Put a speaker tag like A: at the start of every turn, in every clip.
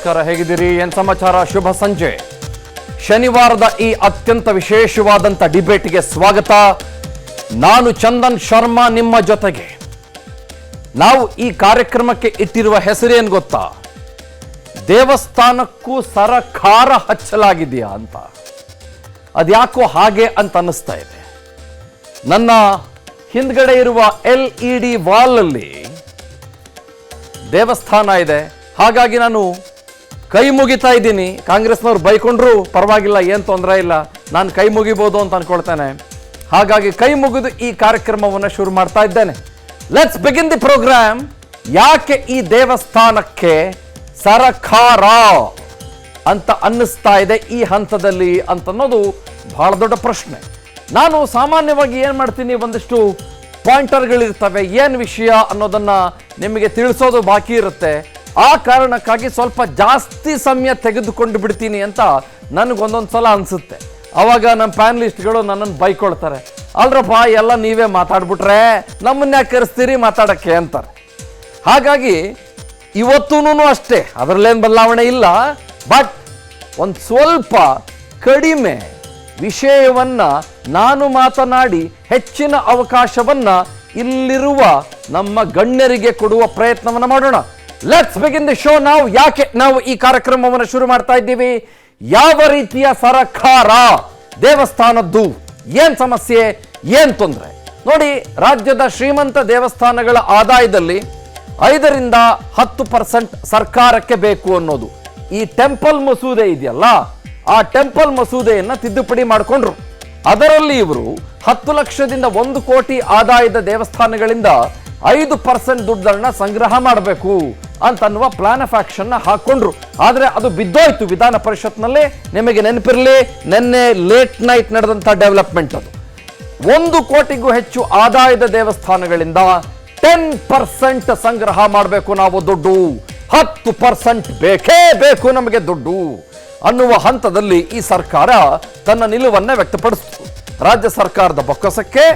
A: ನಮಸ್ಕಾರ, ಹೇಗಿದ್ದೀರಿ? ಏನು ಸಮಾಚಾರ? ಶುಭ ಸಂಜೆ. ಶನಿವಾರದ ಈ ಅತ್ಯಂತ ವಿಶೇಷವಾದಂಥ ಡಿಬೇಟ್ಗೆ ಸ್ವಾಗತ. ನಾನು ಚಂದನ್ ಶರ್ಮಾ ನಿಮ್ಮ ಜೊತೆಗೆ. ನಾವು ಈ ಕಾರ್ಯಕ್ರಮಕ್ಕೆ ಇಟ್ಟಿರುವ ಹೆಸರೇನು ಗೊತ್ತಾ? ದೇವಸ್ಥಾನಕ್ಕೂ ಸರಕಾರ ಹಚ್ಚಲಾಗಿದೆಯಾ ಅಂತ. ಅದ್ಯಾಕೋ ಹಾಗೆ ಅಂತ ಅನ್ನಿಸ್ತಾ ಇದೆ. ನನ್ನ ಹಿಂದ್ಗಡೆ ಇರುವ LED ವಾಲಲ್ಲಿ ದೇವಸ್ಥಾನ ಇದೆ, ಹಾಗಾಗಿ ನಾನು ಕೈ ಮುಗಿತಾ ಇದ್ದೀನಿ. ಕಾಂಗ್ರೆಸ್ನವ್ರು ಬೈಕೊಂಡ್ರು ಪರವಾಗಿಲ್ಲ, ಏನು ತೊಂದರೆ ಇಲ್ಲ, ನಾನು ಕೈ ಮುಗಿಬೋದು ಅಂತ ಅನ್ಕೊಳ್ತೇನೆ. ಹಾಗಾಗಿ ಕೈ ಮುಗಿದು ಈ ಕಾರ್ಯಕ್ರಮವನ್ನು ಶುರು ಮಾಡ್ತಾ ಇದ್ದೇನೆ. Let's begin the programme. ಯಾಕೆ ಈ ದೇವಸ್ಥಾನಕ್ಕೆ ಸರಕಾರ ಅಂತ ಅನ್ನಿಸ್ತಾ ಇದೆ ಈ ಹಂತದಲ್ಲಿ ಅಂತನ್ನೋದು ಬಹಳ ದೊಡ್ಡ ಪ್ರಶ್ನೆ. ನಾನು ಸಾಮಾನ್ಯವಾಗಿ ಏನು ಮಾಡ್ತೀನಿ, ಒಂದಿಷ್ಟು ಪಾಯಿಂಟರ್ಗಳಿರ್ತವೆ, ಏನು ವಿಷಯ ಅನ್ನೋದನ್ನು ನಿಮಗೆ ತಿಳಿಸೋದು ಬಾಕಿ ಇರುತ್ತೆ. ಆ ಕಾರಣಕ್ಕಾಗಿ ಸ್ವಲ್ಪ ಜಾಸ್ತಿ ಸಮಯ ತೆಗೆದುಕೊಂಡು ಬಿಡ್ತೀನಿ ಅಂತ ನನಗೊಂದೊಂದು ಸಲ ಅನಿಸುತ್ತೆ. ಆವಾಗ ನಮ್ಮ ಪ್ಯಾನಲಿಸ್ಟ್ಗಳು ನನ್ನನ್ನು ಬೈಕೊಳ್ತಾರೆ, ಅಲ್ರಪ್ಪ ಎಲ್ಲ ನೀವೇ ಮಾತಾಡ್ಬಿಟ್ರೆ ನಮ್ಮನ್ನ ಯಾಕೆ ಕರೆಸ್ತೀರಿ ಮಾತಾಡೋಕ್ಕೆ ಅಂತಾರೆ. ಹಾಗಾಗಿ ಇವತ್ತೂ ಅಷ್ಟೇ, ಅದರಲ್ಲೇನು ಬದಲಾವಣೆ ಇಲ್ಲ. ಬಟ್ ಒಂದು ಸ್ವಲ್ಪ ಕಡಿಮೆ ವಿಷಯವನ್ನು ನಾನು ಮಾತನಾಡಿ ಹೆಚ್ಚಿನ ಅವಕಾಶವನ್ನು ಇಲ್ಲಿರುವ ನಮ್ಮ ಗಣ್ಯರಿಗೆ ಕೊಡುವ ಪ್ರಯತ್ನವನ್ನು ಮಾಡೋಣ. ಲೆಟ್ಸ್ ಬಿಗಿನ್ ದಿ ಶೋ ನಾವು. ಯಾಕೆ ನಾವು ಈ ಕಾರ್ಯಕ್ರಮವನ್ನು ಶುರು ಮಾಡ್ತಾ ಇದ್ದೀವಿ? ಯಾವ ರೀತಿಯ ಸರಕಾರ, ದೇವಸ್ಥಾನದ್ದು ಏನು ಸಮಸ್ಯೆ, ಏನು ತೊಂದರೆ? ನೋಡಿ, ರಾಜ್ಯದ ಶ್ರೀಮಂತ ದೇವಸ್ಥಾನಗಳ ಆದಾಯದಲ್ಲಿ 5ರಿಂದ 10% ಸರ್ಕಾರಕ್ಕೆ ಬೇಕು ಅನ್ನೋದು ಈ ಟೆಂಪಲ್ ಮಸೂದೆ ಇದೆಯಲ್ಲ, ಆ ಟೆಂಪಲ್ ಮಸೂದೆಯನ್ನು ತಿದ್ದುಪಡಿ ಮಾಡಿಕೊಂಡ್ರು. ಅದರಲ್ಲಿ ಇವರು 10 ಲಕ್ಷದಿಂದ 1 ಕೋಟಿ ಆದಾಯದ ದೇವಸ್ಥಾನಗಳಿಂದ 5% ದುಡ್ಡನ್ನ ಸಂಗ್ರಹ ಮಾಡಬೇಕು ಅಂತನ್ನುವ ಪ್ಲಾನ್ ಆಫ್ ಆಕ್ಷನ್ ಹಾಕೊಂಡ್ರು. ಆದರೆ ಅದು ಬಿದ್ದೋಯ್ತು ವಿಧಾನ ಪರಿಷತ್ನಲ್ಲಿ. ನಿಮಗೆ ನೆನಪಿರಲಿ, ನಿನ್ನೆ ಲೇಟ್ ನೈಟ್ ನಡೆದಂಥ ಡೆವಲಪ್ಮೆಂಟ್ ಅದು. 1 ಕೋಟಿಗೂ ಹೆಚ್ಚು ಆದಾಯದ ದೇವಸ್ಥಾನಗಳಿಂದ 10% ಸಂಗ್ರಹ ಮಾಡಬೇಕು ನಾವು ದುಡ್ಡು, 10% ಬೇಕೇ ಬೇಕು ನಮಗೆ ದುಡ್ಡು ಅನ್ನುವ ಹಂತದಲ್ಲಿ ಈ ಸರ್ಕಾರ ತನ್ನ ನಿಲುವನ್ನು ವ್ಯಕ್ತಪಡಿಸಿತು. ರಾಜ್ಯ ಸರ್ಕಾರದ ಬೊಕ್ಕಸಕ್ಕೆ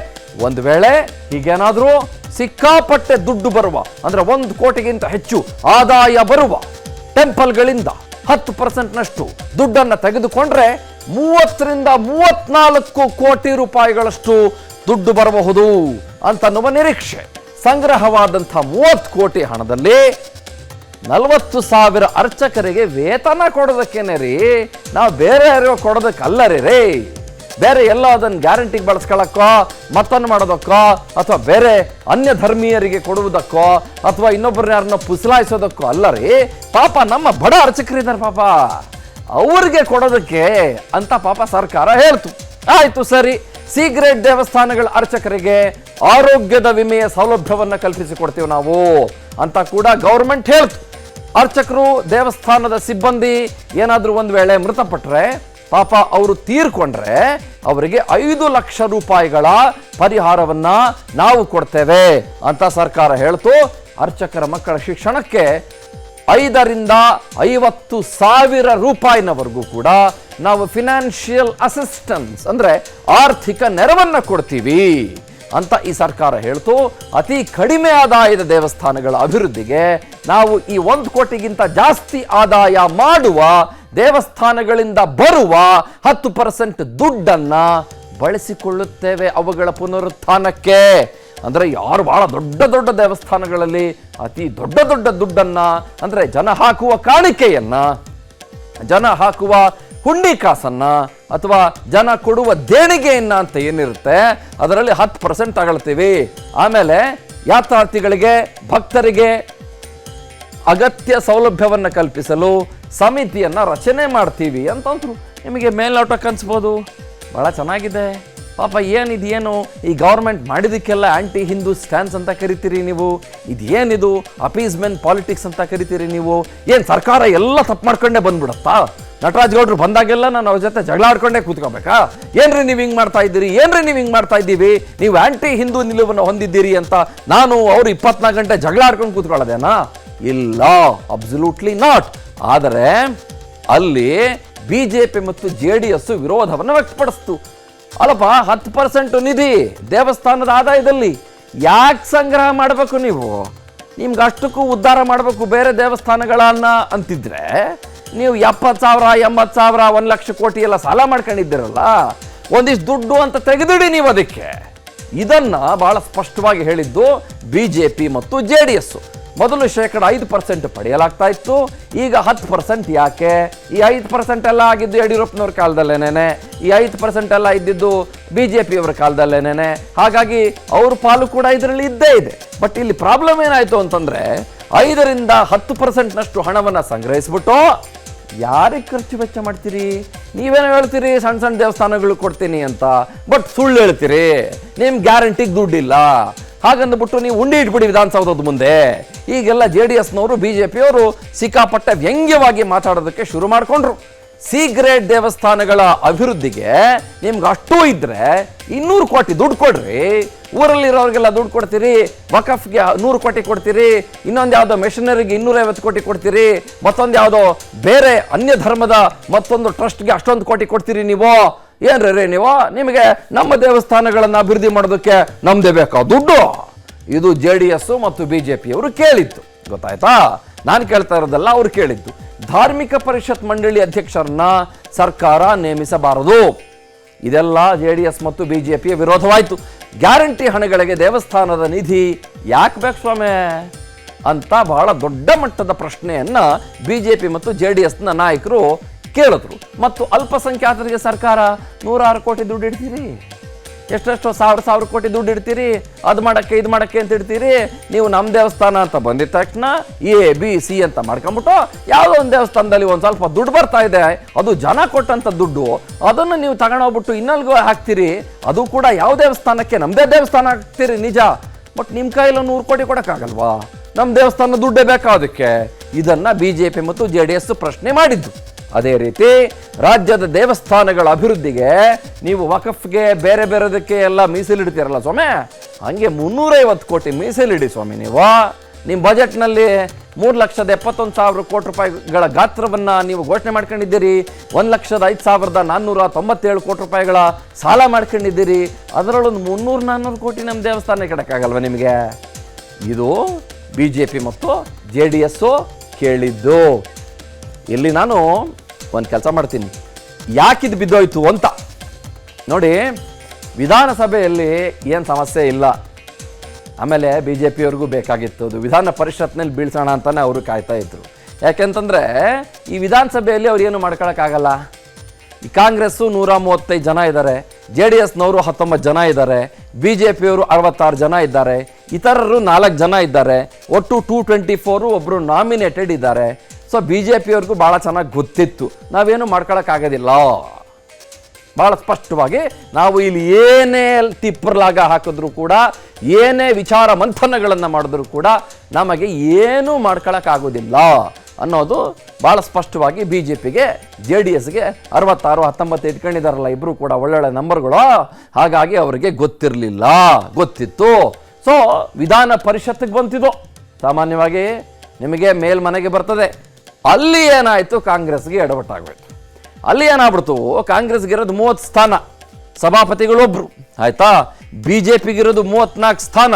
A: ಒಂದು ವೇಳೆ ಹೀಗೇನಾದರೂ ಸಿಕ್ಕಾಪಟ್ಟೆ ದುಡ್ಡು ಬರುವ, ಅಂದ್ರೆ 1 ಕೋಟಿಗಿಂತ ಹೆಚ್ಚು ಆದಾಯ ಬರುವ ಟೆಂಪಲ್ಗಳಿಂದ 10%ನಷ್ಟು ದುಡ್ಡನ್ನು ತೆಗೆದುಕೊಂಡ್ರೆ 30ರಿಂದ 34 ಕೋಟಿ ರೂಪಾಯಿಗಳಷ್ಟು ದುಡ್ಡು ಬರಬಹುದು ಅಂತನ್ನುವ ನಿರೀಕ್ಷೆ. ಸಂಗ್ರಹವಾದಂಥ 30 ಕೋಟಿ ಹಣದಲ್ಲಿ 40,000 ಅರ್ಚಕರಿಗೆ ವೇತನ ಕೊಡೋದಕ್ಕೇನೆ ರೀ, ನಾವು ಬೇರೆ ಯಾರಿಗೋ ಕೊಡೋದಕ್ಕಲ್ಲ ರೀ. ಬೇರೆ ಎಲ್ಲ ಅದನ್ನು ಗ್ಯಾರಂಟಿಗೆ ಬಳಸ್ಕೊಳ್ಳೋಕ್ಕೋ, ಮತ್ತನ್ನು ಮಾಡೋದಕ್ಕೋ, ಅಥವಾ ಬೇರೆ ಅನ್ಯ ಧರ್ಮೀಯರಿಗೆ ಕೊಡುವುದಕ್ಕೋ, ಅಥವಾ ಇನ್ನೊಬ್ಬರನ್ನ ಯಾರನ್ನ ಪುಸಲಾಯಿಸೋದಕ್ಕೋ ಅಲ್ಲ ರೀ. ಪಾಪ ನಮ್ಮ ಬಡ ಅರ್ಚಕರಿದ್ದಾರೆ, ಪಾಪ ಅವ್ರಿಗೆ ಕೊಡೋದಕ್ಕೆ ಅಂತ ಪಾಪ ಸರ್ಕಾರ ಹೇಳ್ತು. ಆಯಿತು, ಸರಿ, ಸಿ ಗ್ರೇಡ್ ದೇವಸ್ಥಾನಗಳ ಅರ್ಚಕರಿಗೆ ಆರೋಗ್ಯದ ವಿಮೆಯ ಸೌಲಭ್ಯವನ್ನು ಕಲ್ಪಿಸಿಕೊಡ್ತೀವಿ ನಾವು ಅಂತ ಕೂಡ ಗೌರ್ಮೆಂಟ್ ಹೇಳ್ತು. ಅರ್ಚಕರು, ದೇವಸ್ಥಾನದ ಸಿಬ್ಬಂದಿ ಏನಾದರೂ ಒಂದು ವೇಳೆ ಮೃತಪಟ್ಟರೆ, ಪಾಪ ಅವರು ತೀರ್ಕೊಂಡ್ರೆ ಅವರಿಗೆ 5 ಲಕ್ಷ ರೂಪಾಯಿಗಳ ಪರಿಹಾರವನ್ನ ನಾವು ಕೊಡ್ತೇವೆ ಅಂತ ಸರ್ಕಾರ ಹೇಳ್ತು. ಅರ್ಚಕರ ಮಕ್ಕಳ ಶಿಕ್ಷಣಕ್ಕೆ 5ರಿಂದ 50,000 ರೂಪಾಯಿನವರೆಗೂ ಕೂಡ ನಾವು ಫಿನಾನ್ಷಿಯಲ್ ಅಸಿಸ್ಟೆನ್ಸ್ ಅಂದ್ರೆ ಆರ್ಥಿಕ ನೆರವನ್ನ ಕೊಡ್ತೀವಿ ಅಂತ ಈ ಸರ್ಕಾರ ಹೇಳ್ತು. ಅತಿ ಕಡಿಮೆ ಆದಾಯದ ದೇವಸ್ಥಾನಗಳ ಅಭಿವೃದ್ಧಿಗೆ ನಾವು ಈ 1 ಕೋಟಿಗಿಂತ ಜಾಸ್ತಿ ಆದಾಯ ಮಾಡುವ ದೇವಸ್ಥಾನಗಳಿಂದ ಬರುವ 10% ದುಡ್ಡನ್ನ ಬಳಸಿಕೊಳ್ಳುತ್ತೇವೆ ಅವುಗಳ ಪುನರುತ್ಥಾನಕ್ಕೆ. ಅಂದ್ರೆ ಯಾರು ಬಹಳ ದೊಡ್ಡ ದೊಡ್ಡ ದೇವಸ್ಥಾನಗಳಲ್ಲಿ ಅತಿ ದೊಡ್ಡ ದೊಡ್ಡ ದುಡ್ಡನ್ನ, ಅಂದ್ರೆ ಜನ ಹಾಕುವ ಕಾಣಿಕೆಯನ್ನ, ಜನ ಹಾಕುವ ಹುಂಡಿ ಕಾಸನ್ನ, ಅಥವಾ ಜನ ಕೊಡುವ ದೇಣಿಗೆಯನ್ನ ಅಂತ ಏನಿರುತ್ತೆ ಅದರಲ್ಲಿ 10% ತಗೊಳ್ತೀವಿ. ಆಮೇಲೆ ಯಾತ್ರಾರ್ಥಿಗಳಿಗೆ, ಭಕ್ತರಿಗೆ ಅಗತ್ಯ ಸೌಲಭ್ಯವನ್ನು ಕಲ್ಪಿಸಲು ಸಮಿತಿಯನ್ನ ರಚನೆ ಮಾಡ್ತೀವಿ ಅಂತಂದ್ರು. ನಿಮಗೆ ಮೇಲ್ನೋಟಕ್ಕೆ ಅನ್ಸ್ಬೋದು ಬಹಳ ಚೆನ್ನಾಗಿದೆ, ಪಾಪ ಏನಿದೇನು ಈ ಗೌರ್ಮೆಂಟ್ ಮಾಡಿದಕ್ಕೆಲ್ಲ ಆಂಟಿ ಹಿಂದೂ ಸ್ಟ್ಯಾನ್ಸ್ ಅಂತ ಕರಿತೀರಿ ನೀವು, ಇದೇನಿದು ಅಪೀಸ್ಮೆಂಟ್ ಪಾಲಿಟಿಕ್ಸ್ ಅಂತ ಕರಿತೀರಿ ನೀವು, ಏನು ಸರ್ಕಾರ ಎಲ್ಲ ತಪ್ಪು ಮಾಡ್ಕೊಂಡೇ ಬಂದ್ಬಿಡತ್ತಾ? ನಟರಾಜ್ ಗೌಡ್ರು ಬಂದಾಗೆಲ್ಲ ನಾನು ಅವ್ರ ಜೊತೆ ಜಗಳ ಆಡ್ಕೊಂಡೇ ಕೂತ್ಕೋಬೇಕಾ? ಏನ್ರಿ ನೀವು ಹಿಂಗೆ ಮಾಡ್ತಾ ಇದ್ದೀರಿ, ಏನ್ರಿ ನೀವು ಹಿಂಗೆ ಮಾಡ್ತಾ ಇದ್ದೀವಿ, ನೀವು ಆಂಟಿ ಹಿಂದೂ ನಿಲುವನ್ನು ಹೊಂದಿದ್ದೀರಿ ಅಂತ ನಾನು ಅವರು 24 ಗಂಟೆ ಜಗಳ ಆಡ್ಕೊಂಡು ಕೂತ್ಕೊಳ್ಳೋದೇನಾ? ಇಲ್ಲ, ಅಬ್ಸಲ್ಯೂಟ್ಲಿ ನಾಟ್. ಆದರೆ ಅಲ್ಲಿ BJP ಮತ್ತು JDS ವಿರೋಧವನ್ನು ವ್ಯಕ್ತಪಡಿಸ್ತು. ಅಲ್ಲಪ್ಪ, 10% ನಿಧಿ ದೇವಸ್ಥಾನದ ಆದಾಯದಲ್ಲಿ ಯಾಕೆ ಸಂಗ್ರಹ ಮಾಡಬೇಕು ನೀವು? ನಿಮ್ಗೆ ಅಷ್ಟಕ್ಕೂ ಉದ್ಧಾರ ಮಾಡಬೇಕು ಬೇರೆ ದೇವಸ್ಥಾನಗಳನ್ನ ಅಂತಿದ್ರೆ ನೀವು 70,000 80,000 1 ಲಕ್ಷ ಕೋಟಿ ಎಲ್ಲ ಸಾಲ ಮಾಡ್ಕೊಂಡಿದ್ದೀರಲ್ಲ, ಒಂದಿಷ್ಟು ದುಡ್ಡು ಅಂತ ತೆಗೆದಿಡಿ ನೀವು ಅದಕ್ಕೆ. ಇದನ್ನ ಬಹಳ ಸ್ಪಷ್ಟವಾಗಿ ಹೇಳಿದ್ದು ಬಿಜೆಪಿ ಮತ್ತು JDS. ಮೊದಲು 5% ಪಡೆಯಲಾಗ್ತಾ ಇತ್ತು, ಈಗ 10%. ಯಾಕೆ? ಈ 5% ಎಲ್ಲ ಆಗಿದ್ದು ಯಡಿಯೂರಪ್ಪನವ್ರ ಕಾಲದಲ್ಲೇನೆ, ಈ 5% ಎಲ್ಲ ಇದ್ದಿದ್ದು ಬಿಜೆಪಿ ಅವರ ಕಾಲದಲ್ಲೇನೆ. ಹಾಗಾಗಿ ಅವ್ರ ಪಾಲು ಕೂಡ ಇದರಲ್ಲಿ ಇದ್ದೇ ಇದೆ. ಬಟ್ ಇಲ್ಲಿ ಪ್ರಾಬ್ಲಮ್ ಏನಾಯ್ತು ಅಂತಂದ್ರೆ 5ರಿಂದ 10%ನಷ್ಟು ಹಣವನ್ನ ಸಂಗ್ರಹಿಸ್ಬಿಟ್ಟು ಯಾರಿಗೆ ಖರ್ಚು ವೆಚ್ಚ ಮಾಡ್ತೀರಿ? ನೀವೇನೋ ಹೇಳ್ತೀರಿ ಸಣ್ಣ ಸಣ್ಣ ದೇವಸ್ಥಾನಗಳು ಕೊಡ್ತೀನಿ ಅಂತ, ಬಟ್ ಸುಳ್ಳು ಹೇಳ್ತೀರಿ. ನಿಮ್ ಗ್ಯಾರಂಟಿಗೆ ದುಡ್ಡಿಲ್ಲ ಹಾಗಂದ್ಬಿಟ್ಟು ನೀವು ಉಂಡಿ ಇಟ್ಬಿಡಿ ವಿಧಾನಸೌಧದ ಮುಂದೆ. ಈಗೆಲ್ಲ JDSನವರು ಬಿಜೆಪಿಯವರು ಸಿಕ್ಕಾಪಟ್ಟೆ ವ್ಯಂಗ್ಯವಾಗಿ ಮಾತಾಡೋದಕ್ಕೆ ಶುರು ಮಾಡಿಕೊಂಡ್ರು. ಸಿ ಗ್ರೇಡ್ ದೇವಸ್ಥಾನಗಳ ಅಭಿವೃದ್ಧಿಗೆ ನಿಮ್ಗೆ ಅಷ್ಟು ಇದ್ರೆ 200 ಕೋಟಿ ದುಡ್ಡು ಕೊಡ್ರಿ. ಊರಲ್ಲಿರೋರಿಗೆಲ್ಲ ದುಡ್ಡು ಕೊಡ್ತೀರಿ, ವಕಫ್ಗೆ 100 ಕೋಟಿ ಕೊಡ್ತೀರಿ, ಇನ್ನೊಂದು ಯಾವುದೋ ಮೆಷಿನರಿಗೆ 250 ಕೋಟಿ ಕೊಡ್ತೀರಿ, ಮತ್ತೊಂದು ಯಾವುದೋ ಬೇರೆ ಅನ್ಯ ಧರ್ಮದ ಮತ್ತೊಂದು ಟ್ರಸ್ಟ್ಗೆ ಅಷ್ಟೊಂದು ಕೋಟಿ ಕೊಡ್ತೀರಿ. ನೀವು ಏನ್ರಿ ನೀವು? ನಿಮಗೆ ನಮ್ಮ ದೇವಸ್ಥಾನಗಳನ್ನು ಅಭಿವೃದ್ಧಿ ಮಾಡೋದಕ್ಕೆ ನಮ್ದೇ ಬೇಕಾ ದುಡ್ಡು? ಇದು JDS ಮತ್ತು ಬಿಜೆಪಿಯವರು ಕೇಳಿದ್ದು. ಗೊತ್ತಾಯ್ತಾ? ನಾನು ಕೇಳ್ತಾ ಇರೋದಲ್ಲ, ಅವ್ರು ಕೇಳಿದ್ದು. ಧಾರ್ಮಿಕ ಪರಿಷತ್ ಮಂಡಳಿ ಅಧ್ಯಕ್ಷರನ್ನ ಸರ್ಕಾರ ನೇಮಿಸಬಾರದು. ಇದೆಲ್ಲ JDS ಮತ್ತು ಬಿಜೆಪಿಯ ವಿರೋಧವಾಯಿತು. ಗ್ಯಾರಂಟಿ ಹಣಗಳಿಗೆ ದೇವಸ್ಥಾನದ ನಿಧಿ ಯಾಕೆ ಬೇಕು ಸ್ವಾಮಿ ಅಂತ ಬಹಳ ದೊಡ್ಡ ಮಟ್ಟದ ಪ್ರಶ್ನೆಯನ್ನ ಬಿಜೆಪಿ ಮತ್ತು JDSನ ನಾಯಕರು ಕೇಳಿದ್ರು. ಮತ್ತು ಅಲ್ಪಸಂಖ್ಯಾತರಿಗೆ ಸರ್ಕಾರ 106 ಕೋಟಿ ದುಡ್ಡು ಇಡ್ತೀರಿ, ಎಷ್ಟೆಷ್ಟೋ ಸಾವಿರ ಕೋಟಿ ದುಡ್ಡು ಇಡ್ತೀರಿ, ಅದು ಮಾಡಕ್ಕೆ ಇದು ಮಾಡಕ್ಕೆ ಅಂತ ಇಡ್ತೀರಿ. ನೀವು ನಮ್ಮ ದೇವಸ್ಥಾನ ಅಂತ ಬಂದಿದ ತಕ್ಷಣ ABC ಅಂತ ಮಾಡ್ಕೊಂಬಿಟ್ಟು ಯಾವುದೋ ಒಂದು ದೇವಸ್ಥಾನದಲ್ಲಿ ಒಂದು ಸ್ವಲ್ಪ ದುಡ್ಡು ಬರ್ತಾ ಇದೆ, ಅದು ಜನ ಕೊಟ್ಟಂಥ ದುಡ್ಡು, ಅದನ್ನು ನೀವು ತಗೊಂಡೋಗ್ಬಿಟ್ಟು ಇನ್ನಲ್ಗೂ ಹಾಕ್ತೀರಿ. ಅದು ಕೂಡ ಯಾವ ದೇವಸ್ಥಾನಕ್ಕೆ? ನಮ್ಮದೇ ದೇವಸ್ಥಾನ ಹಾಕ್ತೀರಿ ನಿಜ, ಬಟ್ ನಿಮ್ಮ ಕೈಯಲ್ಲಿ 100 ಕೋಟಿ ಕೊಡೋಕ್ಕಾಗಲ್ವಾ? ನಮ್ಮ ದೇವಸ್ಥಾನ ದುಡ್ಡೇ ಬೇಕಾ ಅದಕ್ಕೆ? ಇದನ್ನ ಬಿಜೆಪಿ ಮತ್ತು JDS ಪ್ರಶ್ನೆ ಮಾಡಿದ್ದು. ಅದೇ ರೀತಿ ರಾಜ್ಯದ ದೇವಸ್ಥಾನಗಳ ಅಭಿವೃದ್ಧಿಗೆ ನೀವು ವಕಫ್ಗೆ ಬೇರೆ ಬೇರೆದಕ್ಕೆ ಎಲ್ಲ ಮೀಸಲಿಡ್ತೀರಲ್ಲ ಸ್ವಾಮಿ, ಹಂಗೆ 350 ಕೋಟಿ ಮೀಸಲಿಡಿ ಸ್ವಾಮಿ. ನೀವು ನಿಮ್ಮ ಬಜೆಟ್ನಲ್ಲಿ 3,71,000 ಕೋಟಿ ರೂಪಾಯಿಗಳ ಗಾತ್ರವನ್ನು ನೀವು ಘೋಷಣೆ ಮಾಡ್ಕೊಂಡಿದ್ದೀರಿ. 1,05,497 ಕೋಟಿ ರೂಪಾಯಿಗಳ ಸಾಲ ಮಾಡ್ಕೊಂಡಿದ್ದೀರಿ. ಅದರಲ್ಲೊಂದು 300-400 ಕೋಟಿ ನಮ್ಮ ದೇವಸ್ಥಾನ ಕೆಡಕ್ಕಾಗಲ್ವ ನಿಮಗೆ? ಇದು ಬಿಜೆಪಿ ಮತ್ತು JDS ಕೇಳಿದ್ದು. ಇಲ್ಲಿ ನಾನು ಒಂದು ಕೆಲಸ ಮಾಡ್ತೀನಿ, ಯಾಕಿದು ಬಿದ್ದೋಯ್ತು ಅಂತ ನೋಡಿ. ವಿಧಾನಸಭೆಯಲ್ಲಿ ಏನು ಸಮಸ್ಯೆ ಇಲ್ಲ, ಆಮೇಲೆ ಬಿಜೆಪಿಯವ್ರಿಗೂ ಬೇಕಾಗಿತ್ತು ಅದು. ವಿಧಾನ ಪರಿಷತ್ನಲ್ಲಿ ಬೀಳ್ಸೋಣ ಅಂತಾನೆ ಅವರು ಕಾಯ್ತಾ ಇದ್ರು. ಯಾಕೆಂತಂದರೆ ಈ ವಿಧಾನಸಭೆಯಲ್ಲಿ ಅವ್ರು ಏನು ಮಾಡ್ಕೊಳಕ್ಕಾಗಲ್ಲ. ಈ ಕಾಂಗ್ರೆಸ್ಸು 135 ಜನ ಇದ್ದಾರೆ, JDSನವರು 19 ಜನ ಇದ್ದಾರೆ, ಬಿಜೆಪಿಯವರು 66 ಜನ ಇದ್ದಾರೆ, ಇತರರು 4 ಜನ ಇದ್ದಾರೆ, ಒಟ್ಟು 224 ಒಬ್ಬರು ನಾಮಿನೇಟೆಡ್ ಇದ್ದಾರೆ. ಸೊ ಬಿಜೆಪಿಯವ್ರಿಗೂ ಭಾಳ ಚೆನ್ನಾಗಿ ಗೊತ್ತಿತ್ತು ನಾವೇನು ಮಾಡ್ಕೊಳಕ್ಕಾಗೋದಿಲ್ಲ. ಭಾಳ ಸ್ಪಷ್ಟವಾಗಿ ನಾವು ಇಲ್ಲಿ ಏನೇ ತಿಪ್ಪರ್ಲಾಗ ಹಾಕಿದ್ರು ಕೂಡ, ಏನೇ ವಿಚಾರ ಮಂಥನಗಳನ್ನು ಮಾಡಿದ್ರು ಕೂಡ ನಮಗೆ ಏನೂ ಮಾಡ್ಕೊಳಕ್ಕಾಗೋದಿಲ್ಲ ಅನ್ನೋದು ಭಾಳ ಸ್ಪಷ್ಟವಾಗಿ ಬಿಜೆಪಿಗೆ JDSಗೆ 66 19 ಇಟ್ಕೊಂಡಿದ್ದಾರಲ್ಲ ಇಬ್ಬರು ಕೂಡ ಒಳ್ಳೊಳ್ಳೆ ನಂಬರ್ಗಳು. ಹಾಗಾಗಿ ಅವರಿಗೆ ಗೊತ್ತಿರಲಿಲ್ಲ, ಗೊತ್ತಿತ್ತು. ಸೊ ವಿಧಾನ ಪರಿಷತ್ತಿಗೆ ಬಂತಿದ್ದು ಸಾಮಾನ್ಯವಾಗಿ ನಿಮಗೆ ಮೇಲ್ಮನೆಗೆ ಬರ್ತದೆ. ಅಲ್ಲಿ ಏನಾಯಿತು, ಕಾಂಗ್ರೆಸ್ಗೆ ಎಡವಟ್ಟಾಗಬೇಕು. ಅಲ್ಲಿ ಏನಾಗ್ಬಿಡ್ತು, ಕಾಂಗ್ರೆಸ್ಗಿರೋದು 30 ಸ್ಥಾನ, ಸಭಾಪತಿಗಳೊಬ್ರು ಆಯ್ತಾ. ಬಿಜೆಪಿಗಿರೋದು 34 ಸ್ಥಾನ,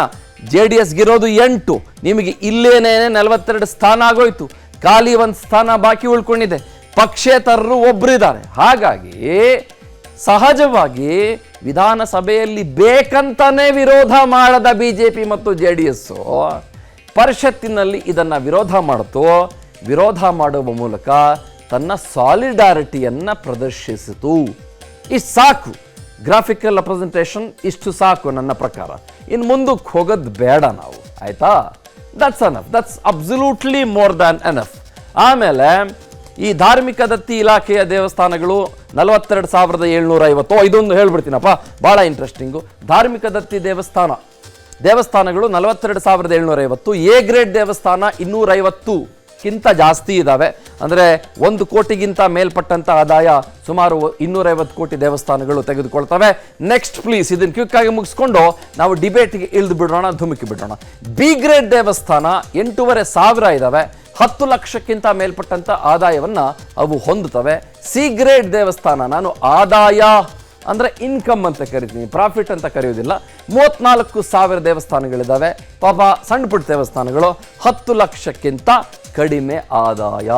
A: JDSಗಿರೋದು 8. ನಿಮಗೆ ಇಲ್ಲೇನೇನೆ 42 ಸ್ಥಾನ ಆಗೋಯ್ತು. ಖಾಲಿ 1 ಸ್ಥಾನ ಬಾಕಿ ಉಳ್ಕೊಂಡಿದೆ. ಪಕ್ಷೇತರರು ಒಬ್ಬರಿದ್ದಾರೆ. ಹಾಗಾಗಿ ಸಹಜವಾಗಿ ವಿಧಾನಸಭೆಯಲ್ಲಿ ಬೇಕಂತಾನೆ ವಿರೋಧ ಮಾಡದ ಬಿಜೆಪಿ ಮತ್ತು JDS ಪರಿಷತ್ತಿನಲ್ಲಿ ಇದನ್ನ ವಿರೋಧ ಮಾಡಿತು. ವಿರೋಧ ಮಾಡುವ ಮೂಲಕ ತನ್ನ ಸಾಲಿಡಾರಿಟಿಯನ್ನು ಪ್ರದರ್ಶಿಸಿತು. ಇಷ್ಟು ಸಾಕು, ಗ್ರಾಫಿಕಲ್ ರೆಪ್ರೆಸೆಂಟೇಷನ್ ಇಷ್ಟು ಸಾಕು ನನ್ನ ಪ್ರಕಾರ. ಇನ್ನು ಮುಂದಕ್ಕೆ ಹೋಗೋದು ಬೇಡ ನಾವು, ಆಯ್ತಾ? That's enough, that's absolutely more than enough. ಆಮೇಲೆ ಈ ಧಾರ್ಮಿಕ ದತ್ತಿ ಇಲಾಖೆಯ ದೇವಸ್ಥಾನಗಳು 42,750. ಇದೊಂದು ಹೇಳ್ಬಿಡ್ತೀನಪ್ಪ, ಭಾಳ ಇಂಟ್ರೆಸ್ಟಿಂಗು. ಧಾರ್ಮಿಕ ದತ್ತಿ ದೇವಸ್ಥಾನಗಳು 42,750. ಎ ಗ್ರೇಡ್ ದೇವಸ್ಥಾನ 250ಕ್ಕಿಂತ ಜಾಸ್ತಿ ಇದ್ದಾವೆ. ಅಂದರೆ 1 ಕೋಟಿಗಿಂತ ಮೇಲ್ಪಟ್ಟಂಥ ಆದಾಯ ಸುಮಾರು 250 ಕೋಟಿ ದೇವಸ್ಥಾನಗಳು ತೆಗೆದುಕೊಳ್ತವೆ. ನೆಕ್ಸ್ಟ್ ಪ್ಲೀಸ್ ಇದನ್ನು ಕ್ವಿಕ್ಕಾಗಿ ಮುಗಿಸ್ಕೊಂಡು ನಾವು ಡಿಬೇಟ್ಗೆ ಇಳಿದು ಬಿಡೋಣ, ಧುಮುಕಿ ಬಿಡೋಣ. ಬಿ ಗ್ರೇಡ್ ದೇವಸ್ಥಾನ 8,500 ಇದ್ದಾವೆ. 10 ಲಕ್ಷಕ್ಕಿಂತ ಮೇಲ್ಪಟ್ಟಂಥ ಆದಾಯವನ್ನು ಅವು ಹೊಂದುತ್ತವೆ. ಸಿ ಗ್ರೇಡ್ ದೇವಸ್ಥಾನ, ನಾನು ಆದಾಯ ಅಂದರೆ ಇನ್ಕಮ್ ಅಂತ ಕರಿತೀನಿ, ಪ್ರಾಫಿಟ್ ಅಂತ ಕರೆಯೋದಿಲ್ಲ. 34,000 ದೇವಸ್ಥಾನಗಳಿದ್ದಾವೆ. ಪಾಪ ಸಣ್ಣ ಪುಟ್ಟ ದೇವಸ್ಥಾನಗಳು 10 ಲಕ್ಷಕ್ಕಿಂತ ಕಡಿಮೆ ಆದಾಯ.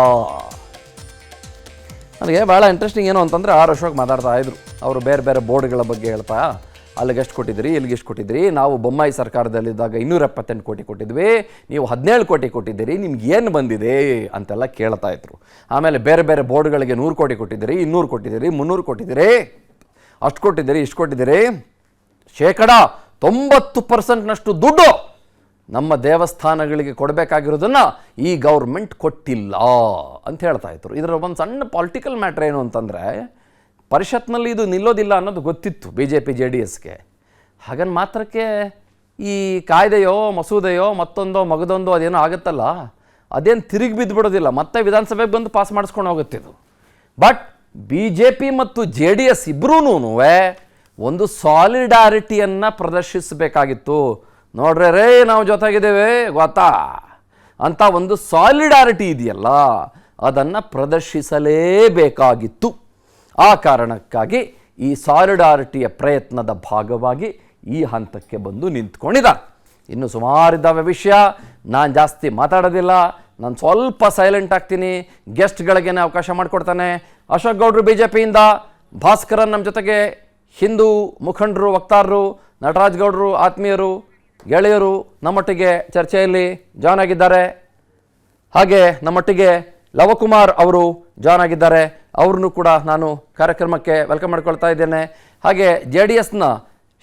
A: ನನಗೆ ಭಾಳ ಇಂಟ್ರೆಸ್ಟಿಂಗ್ ಏನು ಅಂತಂದರೆ ಆರ್ ಅಶೋಕ್ ಮಾತಾಡ್ತಾ ಇದ್ರು. ಅವರು ಬೇರೆ ಬೇರೆ ಬೋರ್ಡ್ಗಳ ಬಗ್ಗೆ ಹೇಳ್ತಾ, ಅಲ್ಲಿಗೆ ಎಷ್ಟು ಕೊಟ್ಟಿದ್ರಿ, ಇಲ್ಲಿಗೆ ಎಷ್ಟು ಕೊಟ್ಟಿದ್ರಿ, ನಾವು ಬೊಮ್ಮಾಯಿ ಸರ್ಕಾರದಲ್ಲಿದ್ದಾಗ 278 ಕೋಟಿ ಕೊಟ್ಟಿದ್ವಿ, ನೀವು 17 ಕೋಟಿ ಕೊಟ್ಟಿದ್ದೀರಿ, ನಿಮ್ಗೆ ಏನು ಬಂದಿದೆ ಅಂತೆಲ್ಲ ಕೇಳ್ತಾ ಇದ್ರು. ಆಮೇಲೆ ಬೇರೆ ಬೇರೆ ಬೋರ್ಡ್ಗಳಿಗೆ 100 ಕೋಟಿ ಕೊಟ್ಟಿದ್ದೀರಿ, 200 ಕೊಟ್ಟಿದ್ದೀರಿ, 300 ಕೊಟ್ಟಿದ್ದೀರಿ, ಅಷ್ಟು ಕೊಟ್ಟಿದ್ದೀರಿ, ಇಷ್ಟು ಕೊಟ್ಟಿದ್ದೀರಿ. 90% ದುಡ್ಡು ನಮ್ಮ ದೇವಸ್ಥಾನಗಳಿಗೆ ಕೊಡಬೇಕಾಗಿರೋದನ್ನು ಈ ಗೌರ್ಮೆಂಟ್ ಕೊಟ್ಟಿಲ್ಲ ಅಂತ ಹೇಳ್ತಾ ಇದ್ರು. ಇದರ ಒಂದು ಸಣ್ಣ ಪೊಲಿಟಿಕಲ್ ಮ್ಯಾಟ್ರ್ ಏನು ಅಂತಂದರೆ, ಪರಿಷತ್ನಲ್ಲಿ ಇದು ನಿಲ್ಲೋದಿಲ್ಲ ಅನ್ನೋದು ಗೊತ್ತಿತ್ತು BJP JDSಗೆ. ಹಾಗನ್ ಮಾತ್ರಕ್ಕೆ ಈ ಕಾಯ್ದೆಯೋ ಮಸೂದೆಯೋ ಮತ್ತೊಂದೋ ಮಗದೊಂದೋ ಅದೇನೋ ಆಗುತ್ತಲ್ಲ, ಅದೇನು ತಿರುಗಿ ಬಿದ್ದುಬಿಡೋದಿಲ್ಲ, ಮತ್ತೆ ವಿಧಾನಸಭೆಗೆ ಬಂದು ಪಾಸ್ ಮಾಡಿಸ್ಕೊಂಡು ಹೋಗುತ್ತಿದ್ದು. ಬಟ್ BJP ಮತ್ತು JDS ಇಬ್ಬರೂ ಒಂದು ಸಾಲಿಡಾರಿಟಿಯನ್ನು ಪ್ರದರ್ಶಿಸಬೇಕಾಗಿತ್ತು. ನೋಡ್ರೆ ರೇ ನಾವು ಜೊತೆಗಿದ್ದೇವೆ ಗೊತ್ತಾ ಅಂತ ಒಂದು ಸಾಲಿಡಾರಿಟಿ ಇದೆಯಲ್ಲ, ಅದನ್ನು ಪ್ರದರ್ಶಿಸಲೇಬೇಕಾಗಿತ್ತು. ಆ ಕಾರಣಕ್ಕಾಗಿ ಈ ಸಾಲಿಡಾರಿಟಿಯ ಪ್ರಯತ್ನದ ಭಾಗವಾಗಿ ಈ ಹಂತಕ್ಕೆ ಬಂದು ನಿಂತ್ಕೊಂಡಿದ್ದಾರೆ. ಇನ್ನು ಸುಮಾರಿದ್ದಾವೆ ವಿಷಯ, ನಾನು ಜಾಸ್ತಿ ಮಾತಾಡೋದಿಲ್ಲ, ನಾನು ಸ್ವಲ್ಪ ಸೈಲೆಂಟ್ ಆಗ್ತೀನಿ, ಗೆಸ್ಟ್ಗಳಿಗೇನೆ ಅವಕಾಶ ಮಾಡಿಕೊಡ್ತಾನೆ. ಅಶೋಕ್ ಗೌಡ್ರು BJPಯಿಂದ, ಭಾಸ್ಕರನ್ ನಮ್ಮ ಜೊತೆಗೆ ಹಿಂದೂ ಮುಖಂಡರು, ವಕ್ತಾರರು, ನಟರಾಜ್ ಗೌಡರು ಆತ್ಮೀಯರು ಗೆಳೆಯರು ನಮ್ಮೊಟ್ಟಿಗೆ ಚರ್ಚೆಯಲ್ಲಿ ಜಾಯ್ನ್ ಆಗಿದ್ದಾರೆ. ಹಾಗೆ ನಮ್ಮೊಟ್ಟಿಗೆ ಲವಕುಮಾರ್ ಅವರು ಜಾಯ್ನ್ ಆಗಿದ್ದಾರೆ, ಅವ್ರನ್ನೂ ಕೂಡ ನಾನು ಕಾರ್ಯಕ್ರಮಕ್ಕೆ ವೆಲ್ಕಮ್ ಮಾಡ್ಕೊಳ್ತಾ ಇದ್ದೇನೆ. ಹಾಗೆ JDSನ